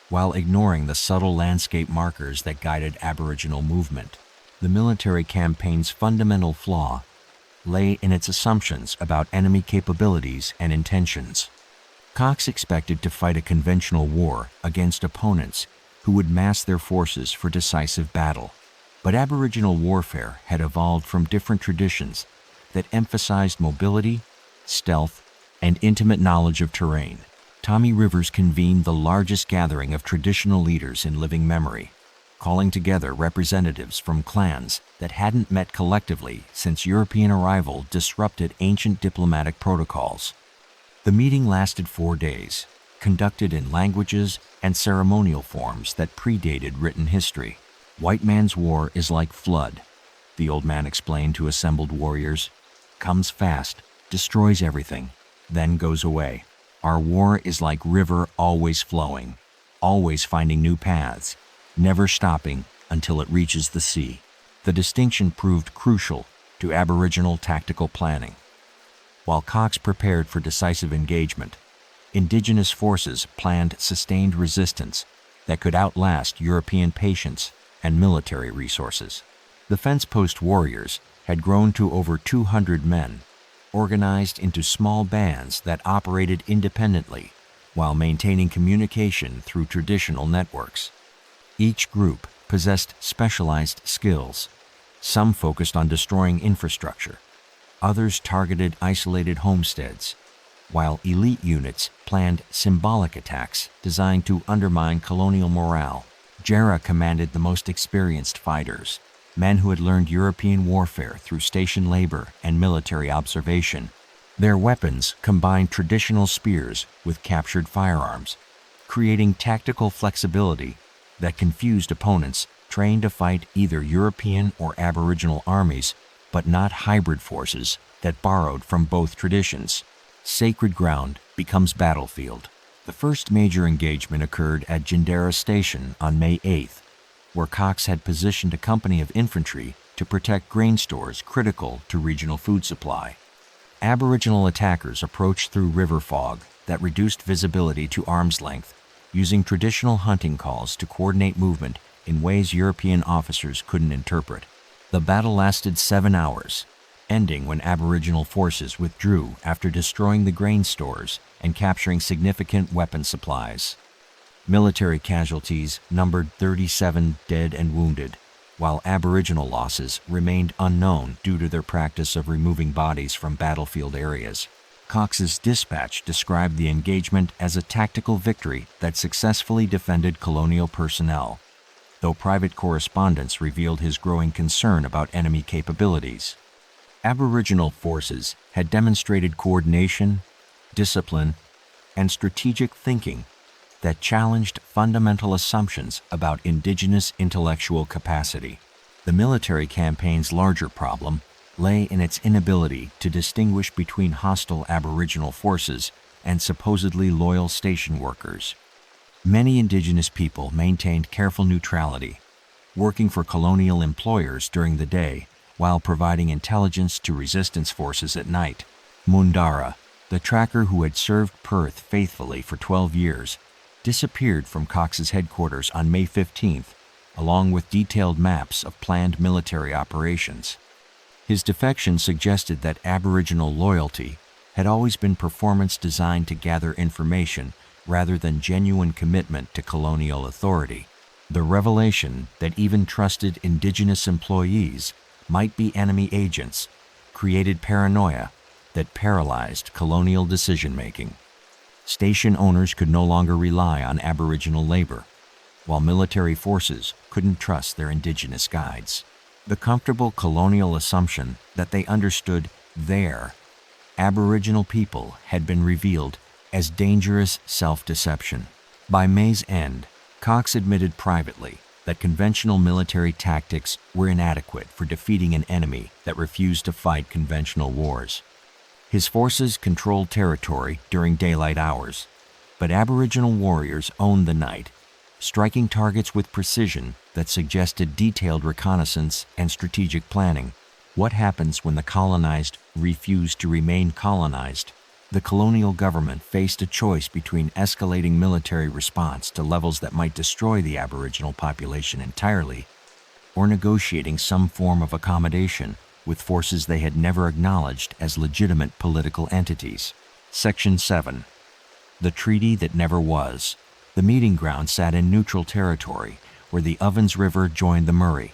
while ignoring the subtle landscape markers that guided Aboriginal movement. The military campaign's fundamental flaw lay in its assumptions about enemy capabilities and intentions. Cox expected to fight a conventional war against opponents who would mass their forces for decisive battle. But Aboriginal warfare had evolved from different traditions that emphasized mobility, stealth, and intimate knowledge of terrain. Tommy Rivers convened the largest gathering of traditional leaders in living memory, calling together representatives from clans that hadn't met collectively since European arrival disrupted ancient diplomatic protocols. The meeting lasted 4 days, conducted in languages and ceremonial forms that predated written history. "White man's war is like flood," the old man explained to assembled warriors. "Comes fast, destroys everything, then goes away. Our war is like river always flowing, always finding new paths, never stopping until it reaches the sea." The distinction proved crucial to Aboriginal tactical planning. While Cox prepared for decisive engagement, Indigenous forces planned sustained resistance that could outlast European patience and military resources. The fence post warriors had grown to over 200 men, organized into small bands that operated independently while maintaining communication through traditional networks. Each group possessed specialized skills. Some focused on destroying infrastructure. Others targeted isolated homesteads. while elite units planned symbolic attacks designed to undermine colonial morale. Jarra commanded the most experienced fighters, men who had learned European warfare through station labor and military observation. Their weapons combined traditional spears with captured firearms, creating tactical flexibility that confused opponents trained to fight either European or Aboriginal armies, but not hybrid forces that borrowed from both traditions. Sacred ground becomes battlefield. The first major engagement occurred at Jarra Station on May 8th, where Cox had positioned a company of infantry to protect grain stores critical to regional food supply. Aboriginal attackers approached through river fog that reduced visibility to arm's length, using traditional hunting calls to coordinate movement in ways European officers couldn't interpret. The battle lasted 7 hours, ending when Aboriginal forces withdrew after destroying the grain stores and capturing significant weapon supplies. Military casualties numbered 37 dead and wounded, while Aboriginal losses remained unknown due to their practice of removing bodies from battlefield areas. Cox's dispatch described the engagement as a tactical victory that successfully defended colonial personnel, though private correspondence revealed his growing concern about enemy capabilities. Aboriginal forces had demonstrated coordination, discipline, and strategic thinking that challenged fundamental assumptions about Indigenous intellectual capacity. The military campaign's larger problem lay in its inability to distinguish between hostile Aboriginal forces and supposedly loyal station workers. Many Indigenous people maintained careful neutrality, working for colonial employers during the day while providing intelligence to resistance forces at night. Mundara, the tracker who had served Perth faithfully for 12 years, disappeared from Cox's headquarters on May 15th, along with detailed maps of planned military operations. His defection suggested that Aboriginal loyalty had always been performance designed to gather information rather than genuine commitment to colonial authority. The revelation that even trusted Indigenous employees might be enemy agents created paranoia that paralyzed colonial decision-making. Station owners could no longer rely on Aboriginal labor, while military forces couldn't trust their Indigenous guides. The comfortable colonial assumption that they understood their Aboriginal people had been revealed as dangerous self-deception. By May's end, Cox admitted privately that conventional military tactics were inadequate for defeating an enemy that refused to fight conventional wars. His forces controlled territory during daylight hours, but Aboriginal warriors owned the night, striking targets with precision that suggested detailed reconnaissance and strategic planning. What happens when the colonized refuse to remain colonized? The colonial government faced a choice between escalating military response to levels that might destroy the Aboriginal population entirely, or negotiating some form of accommodation with forces they had never acknowledged as legitimate political entities. Section 7. The Treaty That Never Was. The meeting ground sat in neutral territory where the Ovens River joined the Murray,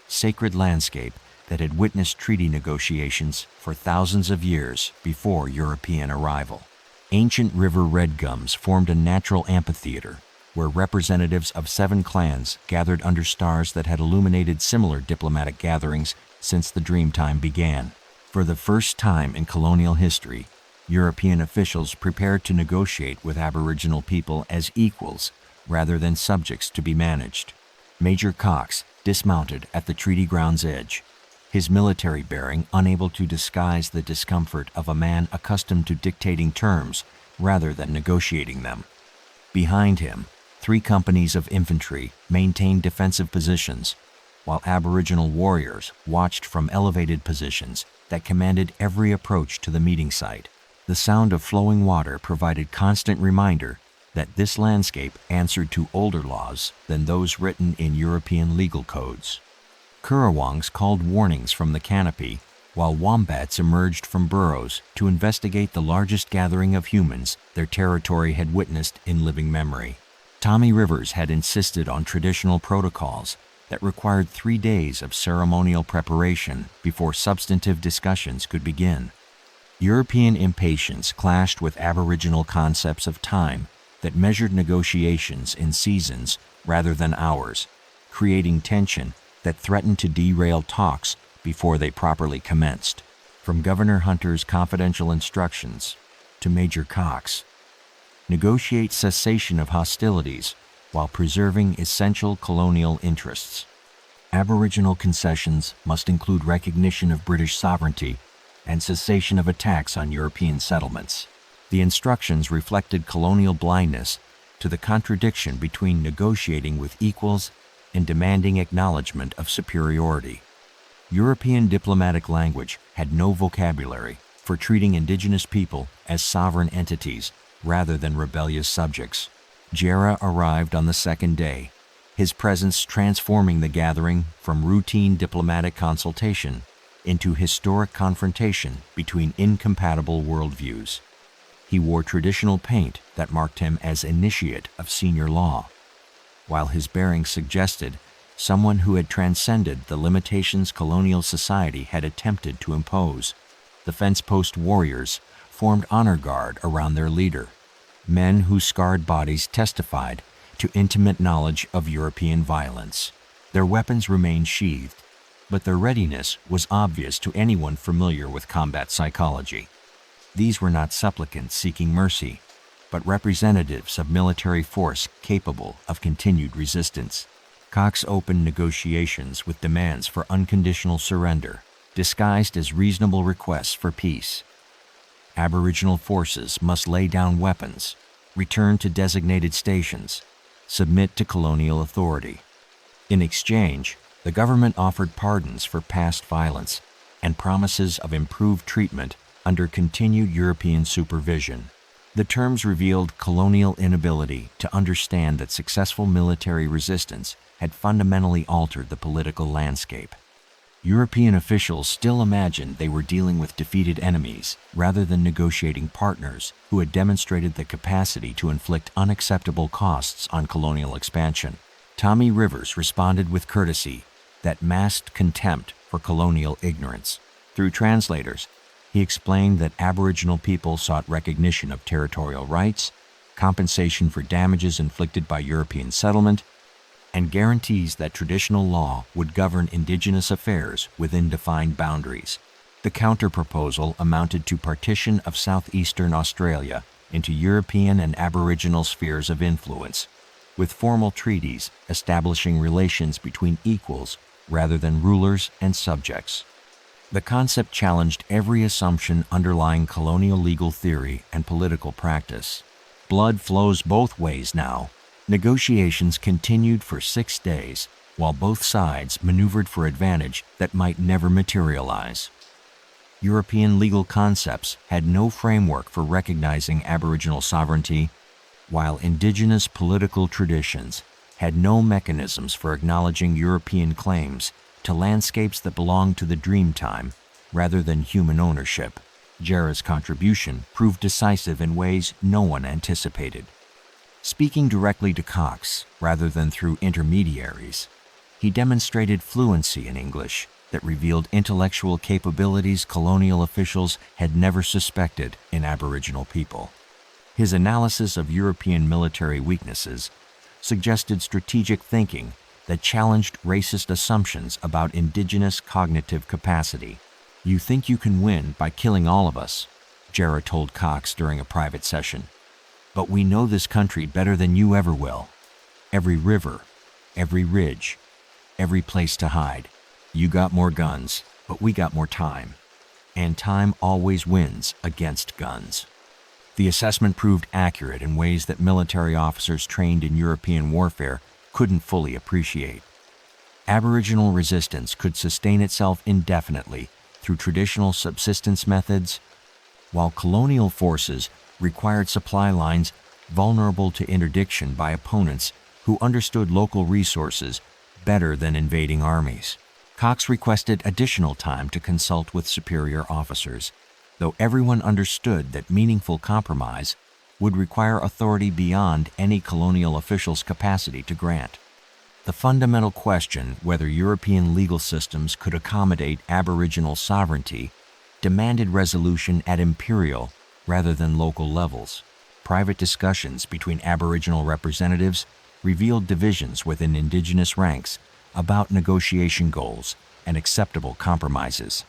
sacred landscape that had witnessed treaty negotiations for thousands of years before European arrival. Ancient river red gums formed a natural amphitheater where representatives of 7 clans gathered under stars that had illuminated similar diplomatic gatherings since the Dreamtime began. For the first time in colonial history, European officials prepared to negotiate with Aboriginal people as equals rather than subjects to be managed. Major Cox dismounted at the treaty ground's edge, his military bearing unable to disguise the discomfort of a man accustomed to dictating terms rather than negotiating them. Behind him, 3 companies of infantry maintained defensive positions, while Aboriginal warriors watched from elevated positions that commanded every approach to the meeting site. The sound of flowing water provided constant reminder that this landscape answered to older laws than those written in European legal codes. Currawongs called warnings from the canopy, while wombats emerged from burrows to investigate the largest gathering of humans their territory had witnessed in living memory. Tommy Rivers had insisted on traditional protocols that required 3 days of ceremonial preparation before substantive discussions could begin. European impatience clashed with Aboriginal concepts of time that measured negotiations in seasons rather than hours, creating tension that threatened to derail talks before they properly commenced. From Governor Hunter's confidential instructions to Major Cox, negotiate cessation of hostilities while preserving essential colonial interests. Aboriginal concessions must include recognition of British sovereignty and cessation of attacks on European settlements. The instructions reflected colonial blindness to the contradiction between negotiating with equals and demanding acknowledgement of superiority. European diplomatic language had no vocabulary for treating Indigenous people as sovereign entities rather than rebellious subjects. Jarra arrived on the second day, his presence transforming the gathering from routine diplomatic consultation into historic confrontation between incompatible worldviews. He wore traditional paint that marked him as initiate of senior law, while his bearing suggested someone who had transcended the limitations colonial society had attempted to impose. The fence post warriors formed honor guard around their leader, men whose scarred bodies testified to intimate knowledge of European violence. Their weapons remained sheathed, but their readiness was obvious to anyone familiar with combat psychology. These were not supplicants seeking mercy, but representatives of military force capable of continued resistance. Cox opened negotiations with demands for unconditional surrender, disguised as reasonable requests for peace. Aboriginal forces must lay down weapons, return to designated stations, submit to colonial authority. In exchange, the government offered pardons for past violence and promises of improved treatment under continued European supervision. The terms revealed colonial inability to understand that successful military resistance had fundamentally altered the political landscape. European officials still imagined they were dealing with defeated enemies rather than negotiating partners who had demonstrated the capacity to inflict unacceptable costs on colonial expansion. Tommy Rivers responded with courtesy that masked contempt for colonial ignorance. Through translators, he explained that Aboriginal people sought recognition of territorial rights, compensation for damages inflicted by European settlement, and guarantees that traditional law would govern Indigenous affairs within defined boundaries. The counter-proposal amounted to partition of southeastern Australia into European and Aboriginal spheres of influence, with formal treaties establishing relations between equals rather than rulers and subjects. The concept challenged every assumption underlying colonial legal theory and political practice. Blood flows both ways now. Negotiations continued for 6 days, while both sides maneuvered for advantage that might never materialize. European legal concepts had no framework for recognizing Aboriginal sovereignty, while Indigenous political traditions had no mechanisms for acknowledging European claims to landscapes that belonged to the Dreamtime rather than human ownership. Jarra's contribution proved decisive in ways no one anticipated. Speaking directly to Cox rather than through intermediaries, he demonstrated fluency in English that revealed intellectual capabilities colonial officials had never suspected in Aboriginal people. His analysis of European military weaknesses suggested strategic thinking that challenged racist assumptions about Indigenous cognitive capacity. "You think you can win by killing all of us," Jarra told Cox during a private session. "But we know this country better than you ever will. Every river, every ridge, every place to hide. You got more guns, but we got more time. And time always wins against guns." The assessment proved accurate in ways that military officers trained in European warfare couldn't fully appreciate. Aboriginal resistance could sustain itself indefinitely through traditional subsistence methods, while colonial forces required supply lines vulnerable to interdiction by opponents who understood local resources better than invading armies. Cox requested additional time to consult with superior officers, though everyone understood that meaningful compromise would require authority beyond any colonial official's capacity to grant. The fundamental question whether European legal systems could accommodate Aboriginal sovereignty demanded resolution at imperial rather than local levels. Private discussions between Aboriginal representatives revealed divisions within Indigenous ranks about negotiation goals and acceptable compromises.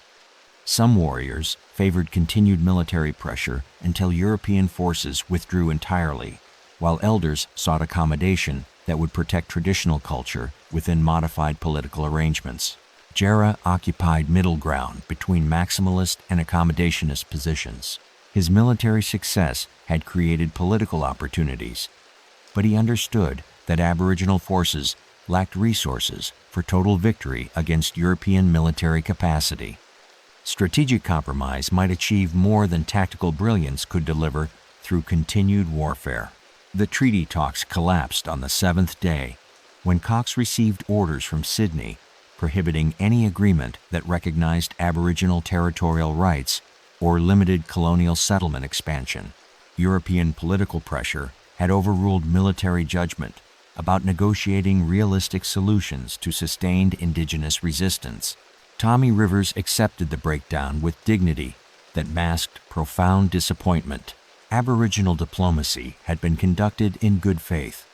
Some warriors favored continued military pressure until European forces withdrew entirely, while elders sought accommodation that would protect traditional culture within modified political arrangements. Jarra occupied middle ground between maximalist and accommodationist positions. His military success had created political opportunities, but he understood that Aboriginal forces lacked resources for total victory against European military capacity. Strategic compromise might achieve more than tactical brilliance could deliver through continued warfare. The treaty talks collapsed on the seventh day when Cox received orders from Sydney prohibiting any agreement that recognized Aboriginal territorial rights or limited colonial settlement expansion. European political pressure had overruled military judgment about negotiating realistic solutions to sustained Indigenous resistance. Tommy Rivers accepted the breakdown with dignity that masked profound disappointment. Aboriginal diplomacy had been conducted in good faith,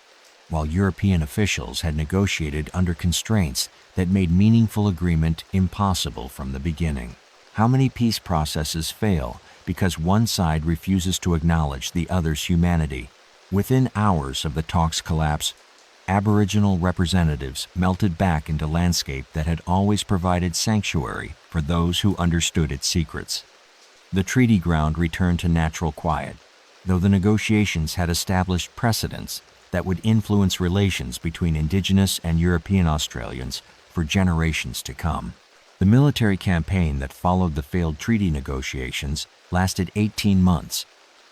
while European officials had negotiated under constraints that made meaningful agreement impossible from the beginning. How many peace processes fail because one side refuses to acknowledge the other's humanity? Within hours of the talks' collapse, Aboriginal representatives melted back into landscape that had always provided sanctuary for those who understood its secrets. The treaty ground returned to natural quiet, though the negotiations had established precedents that would influence relations between Indigenous and European Australians for generations to come. The military campaign that followed the failed treaty negotiations lasted 18 months,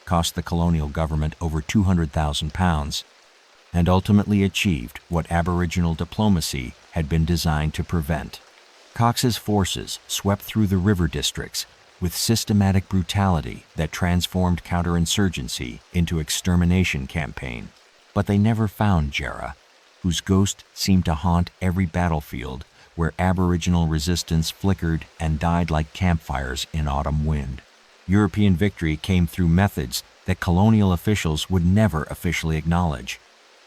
cost the colonial government over £200,000, and ultimately achieved what Aboriginal diplomacy had been designed to prevent. Cox's forces swept through the river districts with systematic brutality that transformed counterinsurgency into extermination campaign. But they never found Jarra, whose ghost seemed to haunt every battlefield where Aboriginal resistance flickered and died like campfires in autumn wind. European victory came through methods that colonial officials would never officially acknowledge: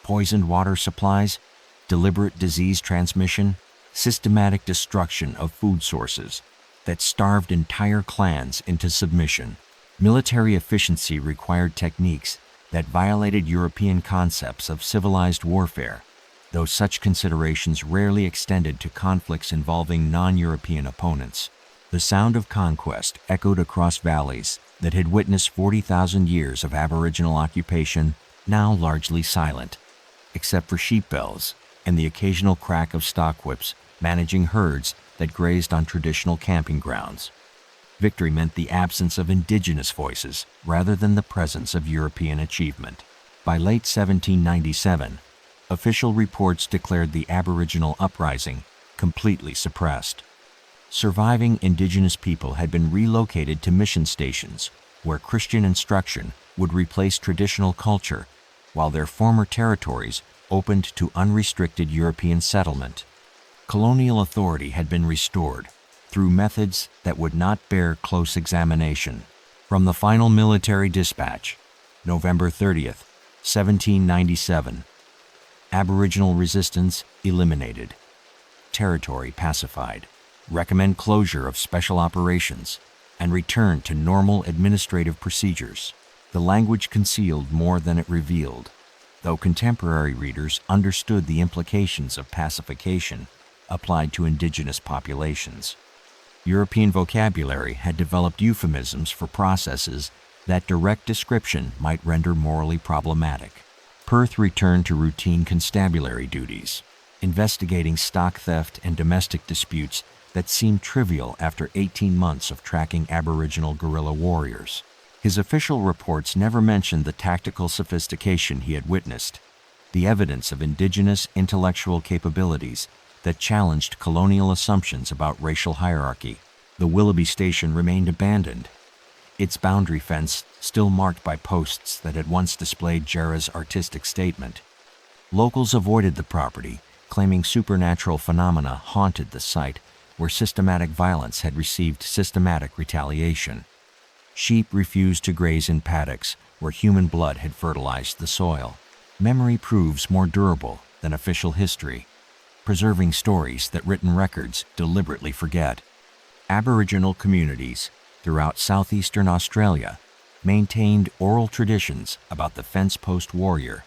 poisoned water supplies, deliberate disease transmission, systematic destruction of food sources that starved entire clans into submission. Military efficiency required techniques that violated European concepts of civilized warfare, though such considerations rarely extended to conflicts involving non-European opponents. The sound of conquest echoed across valleys that had witnessed 40,000 years of Aboriginal occupation, now largely silent, except for sheep bells and the occasional crack of stock whips managing herds that grazed on traditional camping grounds. Victory meant the absence of Indigenous voices rather than the presence of European achievement. By late 1797, official reports declared the Aboriginal uprising completely suppressed. Surviving Indigenous people had been relocated to mission stations where Christian instruction would replace traditional culture, while their former territories opened to unrestricted European settlement. Colonial authority had been restored through methods that would not bear close examination. From the final military dispatch, November 30th, 1797, Aboriginal resistance eliminated, territory pacified, recommend closure of special operations, and return to normal administrative procedures. The language concealed more than it revealed, though contemporary readers understood the implications of pacification applied to Indigenous populations. European vocabulary had developed euphemisms for processes that direct description might render morally problematic. Perth returned to routine constabulary duties, investigating stock theft and domestic disputes that seemed trivial after 18 months of tracking Aboriginal guerrilla warriors. His official reports never mentioned the tactical sophistication he had witnessed, the evidence of Indigenous intellectual capabilities that challenged colonial assumptions about racial hierarchy. The Willoughby station remained abandoned, its boundary fence still marked by posts that had once displayed Jarra's artistic statement. Locals avoided the property, claiming supernatural phenomena haunted the site, where systematic violence had received systematic retaliation. Sheep refused to graze in paddocks where human blood had fertilized the soil. Memory proves more durable than official history, preserving stories that written records deliberately forget. Aboriginal communities throughout southeastern Australia maintained oral traditions about the fence post warrior,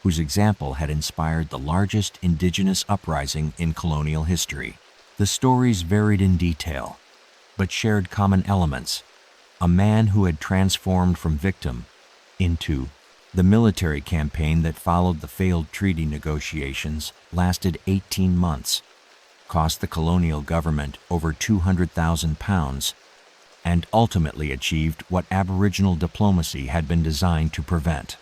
whose example had inspired the largest Indigenous uprising in colonial history. The stories varied in detail, but shared common elements. A man who had transformed from victim into the military campaign that followed the failed treaty negotiations lasted 18 months, cost the colonial government over £200,000, and ultimately achieved what Aboriginal diplomacy had been designed to prevent.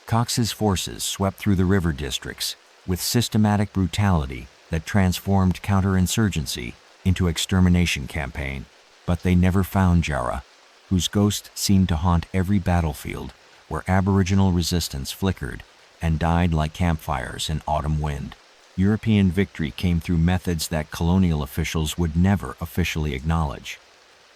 Cox's forces swept through the river districts with systematic brutality that transformed counterinsurgency into extermination campaign, but they never found Jarra, whose ghost seemed to haunt every battlefield where Aboriginal resistance flickered and died like campfires in autumn wind. European victory came through methods that colonial officials would never officially acknowledge: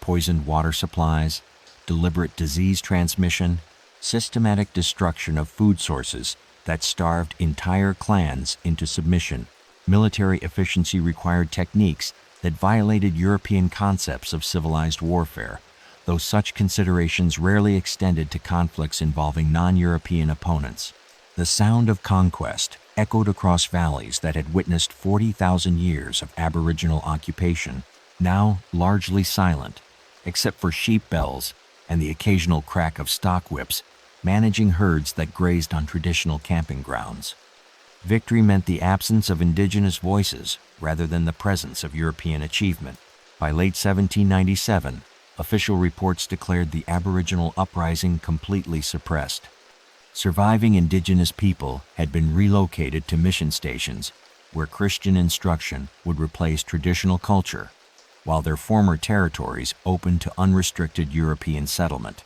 poisoned water supplies, deliberate disease transmission, systematic destruction of food sources that starved entire clans into submission. Military efficiency required techniques that violated European concepts of civilized warfare, though such considerations rarely extended to conflicts involving non-European opponents. The sound of conquest echoed across valleys that had witnessed 40,000 years of Aboriginal occupation, now largely silent, except for sheep bells and the occasional crack of stock whips managing herds that grazed on traditional camping grounds. Victory meant the absence of Indigenous voices rather than the presence of European achievement. By late 1797, official reports declared the Aboriginal uprising completely suppressed. Surviving Indigenous people had been relocated to mission stations where Christian instruction would replace traditional culture, while their former territories opened to unrestricted European settlement.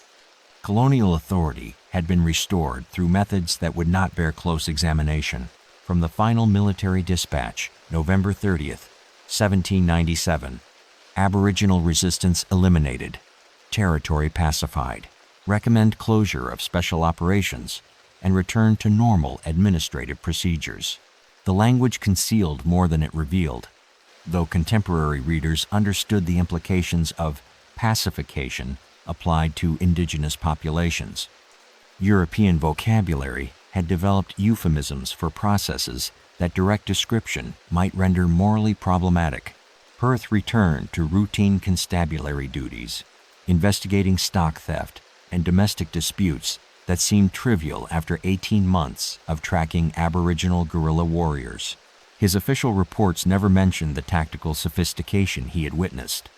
Colonial authority had been restored through methods that would not bear close examination. From the final military dispatch, November 30th, 1797, Aboriginal resistance eliminated, territory pacified, recommend closure of special operations, and return to normal administrative procedures. The language concealed more than it revealed, though contemporary readers understood the implications of pacification applied to Indigenous populations. European vocabulary had developed euphemisms for processes that direct description might render morally problematic. Perth returned to routine constabulary duties, investigating stock theft and domestic disputes that seemed trivial after 18 months of tracking Aboriginal guerrilla warriors. His official reports never mentioned the tactical sophistication he had witnessed,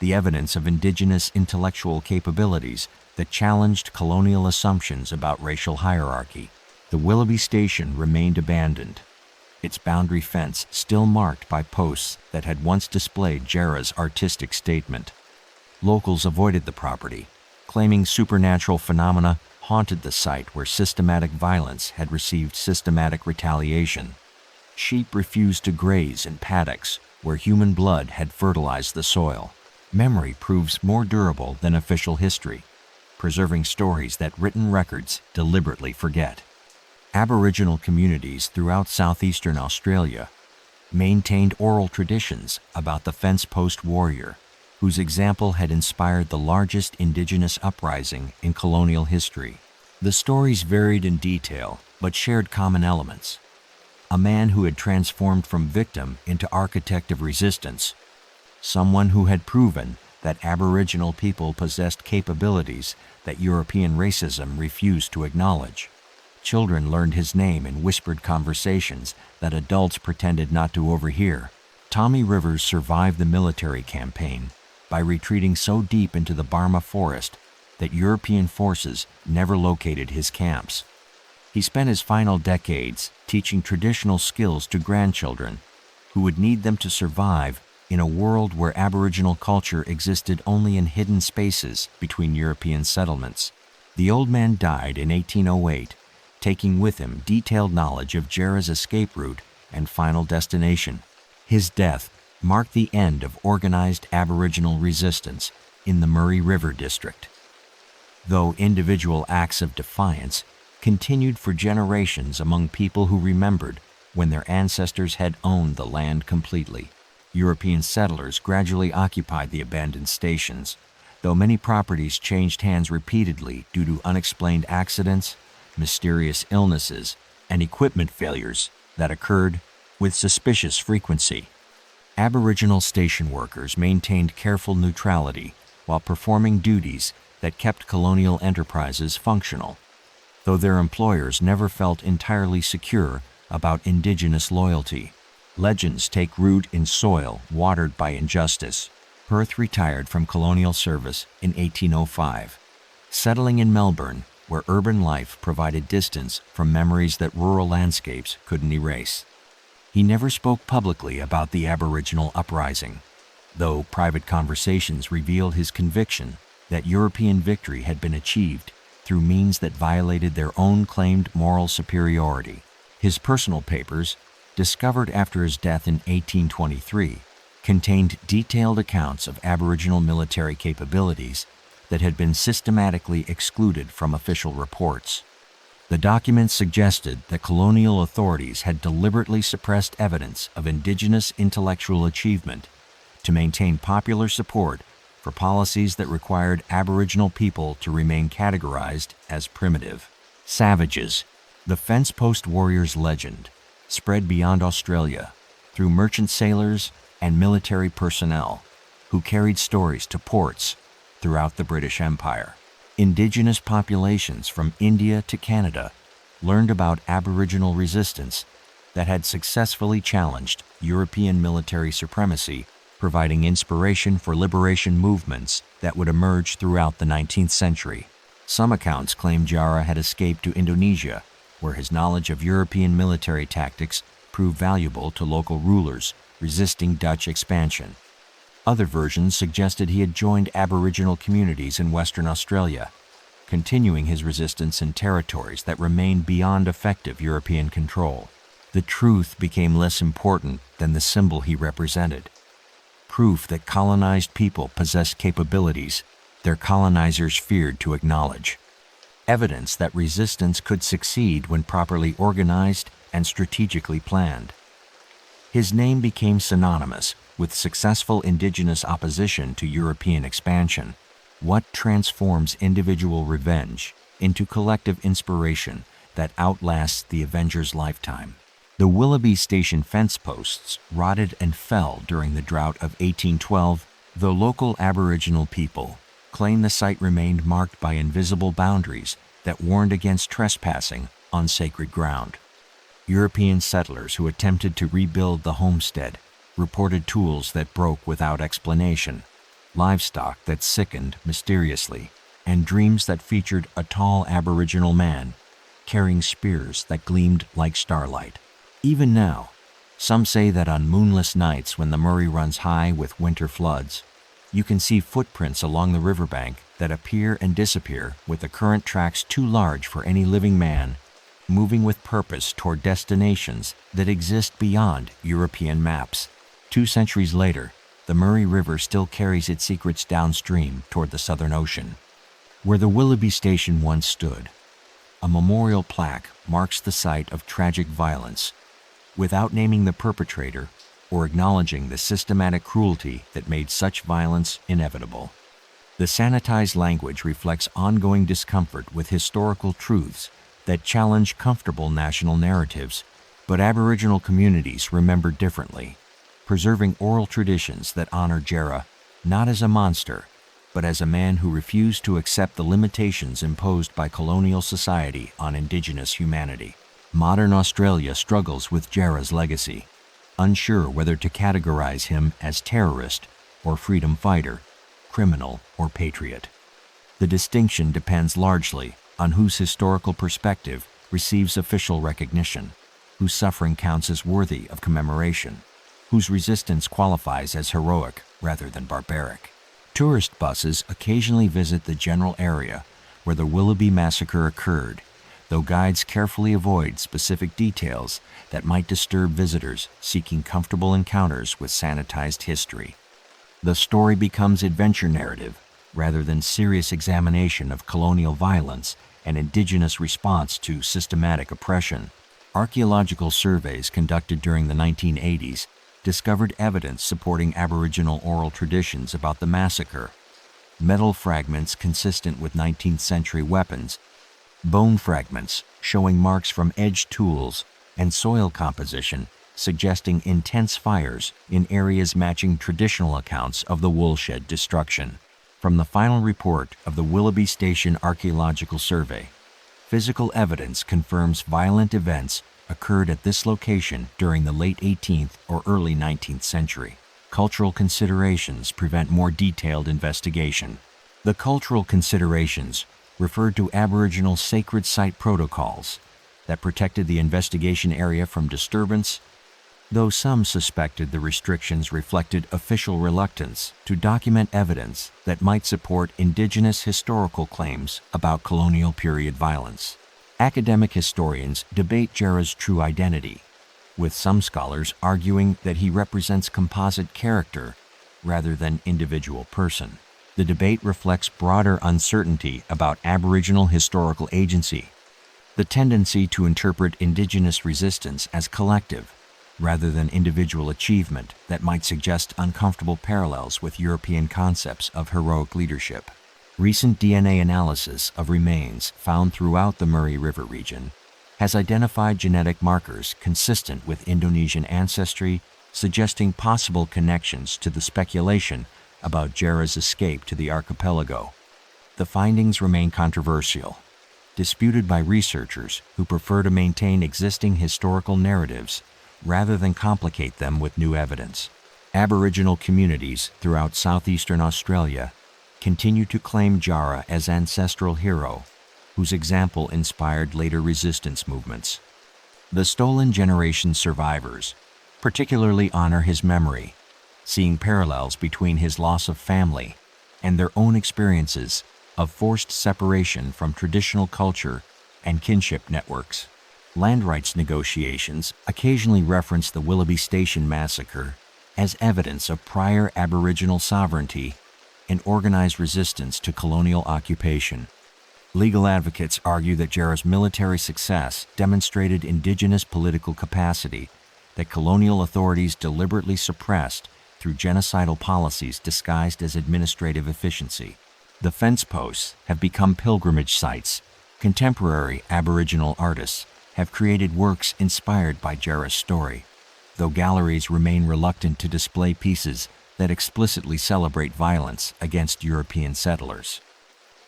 the evidence of Indigenous intellectual capabilities that challenged colonial assumptions about racial hierarchy. The Willoughby station remained abandoned, its boundary fence still marked by posts that had once displayed Jarra's artistic statement. Locals avoided the property, claiming supernatural phenomena haunted the site where systematic violence had received systematic retaliation. Sheep refused to graze in paddocks where human blood had fertilized the soil. Memory proves more durable than official history, preserving stories that written records deliberately forget. Aboriginal communities throughout southeastern Australia maintained oral traditions about the fence post warrior, whose example had inspired the largest Indigenous uprising in colonial history. The stories varied in detail, but shared common elements. A man who had transformed from victim into architect of resistance, someone who had proven that Aboriginal people possessed capabilities that European racism refused to acknowledge. Children learned his name in whispered conversations that adults pretended not to overhear. Tommy Rivers survived the military campaign by retreating so deep into the Barma forest that European forces never located his camps. He spent his final decades teaching traditional skills to grandchildren who would need them to survive in a world where Aboriginal culture existed only in hidden spaces between European settlements. The old man died in 1808, taking with him detailed knowledge of Jarra's escape route and final destination. His death marked the end of organized Aboriginal resistance in the Murray River District. Though individual acts of defiance continued for generations among people who remembered when their ancestors had owned the land completely, European settlers gradually occupied the abandoned stations, though many properties changed hands repeatedly due to unexplained accidents, mysterious illnesses, and equipment failures that occurred with suspicious frequency. Aboriginal station workers maintained careful neutrality while performing duties that kept colonial enterprises functional, though their employers never felt entirely secure about Indigenous loyalty. Legends take root in soil watered by injustice. Perth retired from colonial service in 1805, settling in Melbourne, where urban life provided distance from memories that rural landscapes couldn't erase. He never spoke publicly about the Aboriginal uprising, though private conversations revealed his conviction that European victory had been achieved through means that violated their own claimed moral superiority. His personal papers, discovered after his death in 1823, contained detailed accounts of Aboriginal military capabilities that had been systematically excluded from official reports. The documents suggested that colonial authorities had deliberately suppressed evidence of Indigenous intellectual achievement to maintain popular support for policies that required Aboriginal people to remain categorized as primitive. Savages, the fence post warriors legend, spread beyond Australia through merchant sailors and military personnel who carried stories to ports throughout the British Empire. Indigenous populations from India to Canada learned about Aboriginal resistance that had successfully challenged European military supremacy, providing inspiration for liberation movements that would emerge throughout the 19th century. Some accounts claim Jarra had escaped to Indonesia, where his knowledge of European military tactics proved valuable to local rulers resisting Dutch expansion. Other versions suggested he had joined Aboriginal communities in Western Australia, continuing his resistance in territories that remained beyond effective European control. The truth became less important than the symbol he represented. Proof that colonized people possessed capabilities their colonizers feared to acknowledge. Evidence that resistance could succeed when properly organized and strategically planned. His name became synonymous with successful Indigenous opposition to European expansion. What transforms individual revenge into collective inspiration that outlasts the Avenger's lifetime? The Willoughby station fence posts rotted and fell during the drought of 1812, though local Aboriginal people claim the site remained marked by invisible boundaries that warned against trespassing on sacred ground. European settlers who attempted to rebuild the homestead reported tools that broke without explanation, livestock that sickened mysteriously, and dreams that featured a tall Aboriginal man carrying spears that gleamed like starlight. Even now, some say that on moonless nights when the Murray runs high with winter floods, you can see footprints along the riverbank that appear and disappear with the current tracks too large for any living man, moving with purpose toward destinations that exist beyond European maps. 2 centuries later, the Murray River still carries its secrets downstream toward the Southern Ocean. Where the Willoughby station once stood, a memorial plaque marks the site of tragic violence, without naming the perpetrator or acknowledging the systematic cruelty that made such violence inevitable. The sanitized language reflects ongoing discomfort with historical truths that challenge comfortable national narratives, but Aboriginal communities remember differently, preserving oral traditions that honor Jarra not as a monster, but as a man who refused to accept the limitations imposed by colonial society on Indigenous humanity. Modern Australia struggles with Jarra's legacy, unsure whether to categorize him as terrorist or freedom fighter, criminal or patriot. The distinction depends largely on whose historical perspective receives official recognition, whose suffering counts as worthy of commemoration, whose resistance qualifies as heroic rather than barbaric. Tourist buses occasionally visit the general area where the Willoughby massacre occurred, though guides carefully avoid specific details that might disturb visitors seeking comfortable encounters with sanitized history. The story becomes adventure narrative rather than serious examination of colonial violence and Indigenous response to systematic oppression. Archaeological surveys conducted during the 1980s discovered evidence supporting Aboriginal oral traditions about the massacre. Metal fragments consistent with 19th century weapons, bone fragments showing marks from edged tools, and soil composition suggesting intense fires in areas matching traditional accounts of the woolshed destruction. From the final report of the Willoughby Station Archaeological Survey, physical evidence confirms violent events occurred at this location during the late 18th or early 19th century. Cultural considerations prevent more detailed investigation. The cultural considerations referred to Aboriginal sacred site protocols that protected the investigation area from disturbance, though some suspected the restrictions reflected official reluctance to document evidence that might support Indigenous historical claims about colonial period violence. Academic historians debate Jarra's true identity, with some scholars arguing that he represents composite character rather than individual person. The debate reflects broader uncertainty about Aboriginal historical agency, the tendency to interpret Indigenous resistance as collective rather than individual achievement that might suggest uncomfortable parallels with European concepts of heroic leadership. Recent DNA analysis of remains found throughout the Murray River region has identified genetic markers consistent with Indonesian ancestry, suggesting possible connections to the speculation about Jarra's escape to the archipelago. The findings remain controversial, disputed by researchers who prefer to maintain existing historical narratives rather than complicate them with new evidence. Aboriginal communities throughout southeastern Australia continue to claim Jarra as ancestral hero, whose example inspired later resistance movements. The Stolen Generation survivors particularly honor his memory, seeing parallels between his loss of family and their own experiences of forced separation from traditional culture and kinship networks. Land rights negotiations occasionally reference the Willoughby Station massacre as evidence of prior Aboriginal sovereignty and organized resistance to colonial occupation. Legal advocates argue that Jarra's military success demonstrated Indigenous political capacity that colonial authorities deliberately suppressed through genocidal policies disguised as administrative efficiency. The fence posts have become pilgrimage sites. Contemporary Aboriginal artists have created works inspired by Jarra's story, though galleries remain reluctant to display pieces that explicitly celebrate violence against European settlers.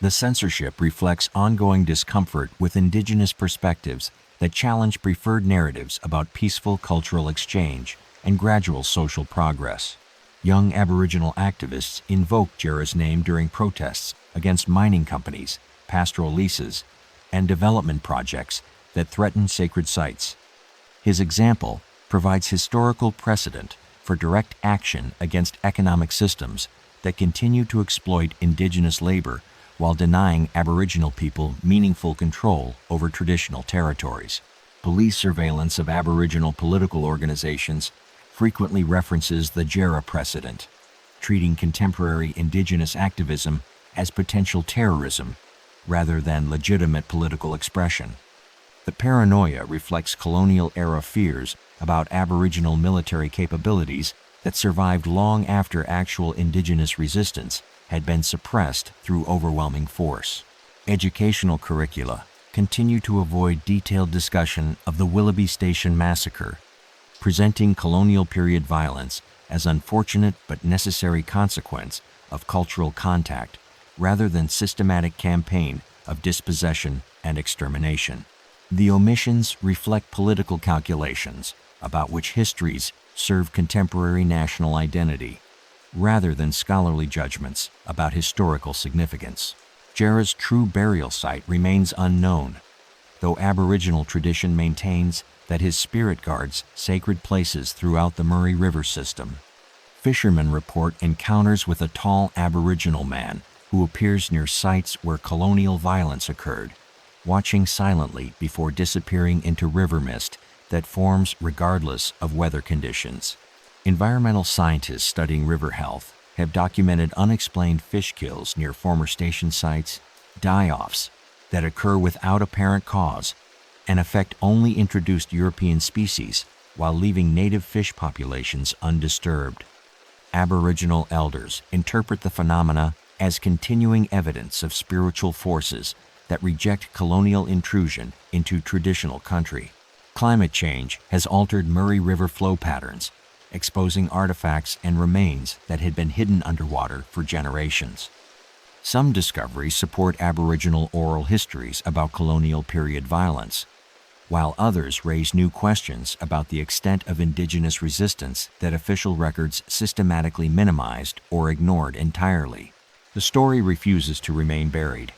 The censorship reflects ongoing discomfort with Indigenous perspectives that challenge preferred narratives about peaceful cultural exchange and gradual social progress. Young Aboriginal activists invoke Jarra's name during protests against mining companies, pastoral leases, and development projects that threaten sacred sites. His example provides historical precedent for direct action against economic systems that continue to exploit Indigenous labor while denying Aboriginal people meaningful control over traditional territories. Police surveillance of Aboriginal political organizations frequently references the Jarra precedent, treating contemporary Indigenous activism as potential terrorism rather than legitimate political expression. The paranoia reflects colonial-era fears about Aboriginal military capabilities that survived long after actual Indigenous resistance had been suppressed through overwhelming force. Educational curricula continue to avoid detailed discussion of the Willoughby Station massacre, presenting colonial period violence as unfortunate but necessary consequence of cultural contact rather than systematic campaign of dispossession and extermination. The omissions reflect political calculations about which histories serve contemporary national identity, rather than scholarly judgments about historical significance. Jarra's true burial site remains unknown, though Aboriginal tradition maintains that his spirit guards sacred places throughout the Murray River system. Fishermen report encounters with a tall Aboriginal man who appears near sites where colonial violence occurred, watching silently before disappearing into river mist that forms regardless of weather conditions. Environmental scientists studying river health have documented unexplained fish kills near former station sites, die-offs that occur without apparent cause and affect only introduced European species while leaving native fish populations undisturbed. Aboriginal elders interpret the phenomena as continuing evidence of spiritual forces that reject colonial intrusion into traditional country. Climate change has altered Murray River flow patterns, exposing artifacts and remains that had been hidden underwater for generations. Some discoveries support Aboriginal oral histories about colonial period violence, while others raise new questions about the extent of Indigenous resistance that official records systematically minimized or ignored entirely. The story refuses to remain buried,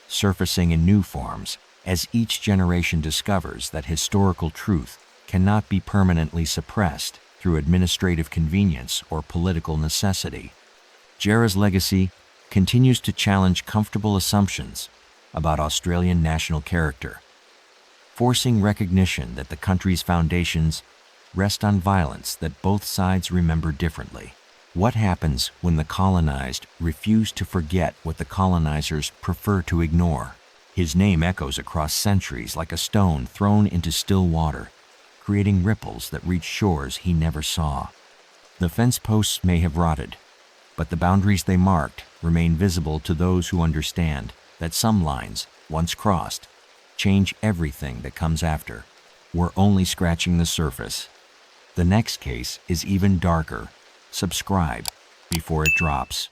surfacing in new forms as each generation discovers that historical truth cannot be permanently suppressed through administrative convenience or political necessity. Jarra's legacy continues to challenge comfortable assumptions about Australian national character, forcing recognition that the country's foundations rest on violence that both sides remember differently. What happens when the colonized refuse to forget what the colonizers prefer to ignore? His name echoes across centuries like a stone thrown into still water, creating ripples that reach shores he never saw. The fence posts may have rotted, but the boundaries they marked remain visible to those who understand that some lines, once crossed, change everything that comes after. We're only scratching the surface. The next case is even darker. Subscribe before it drops.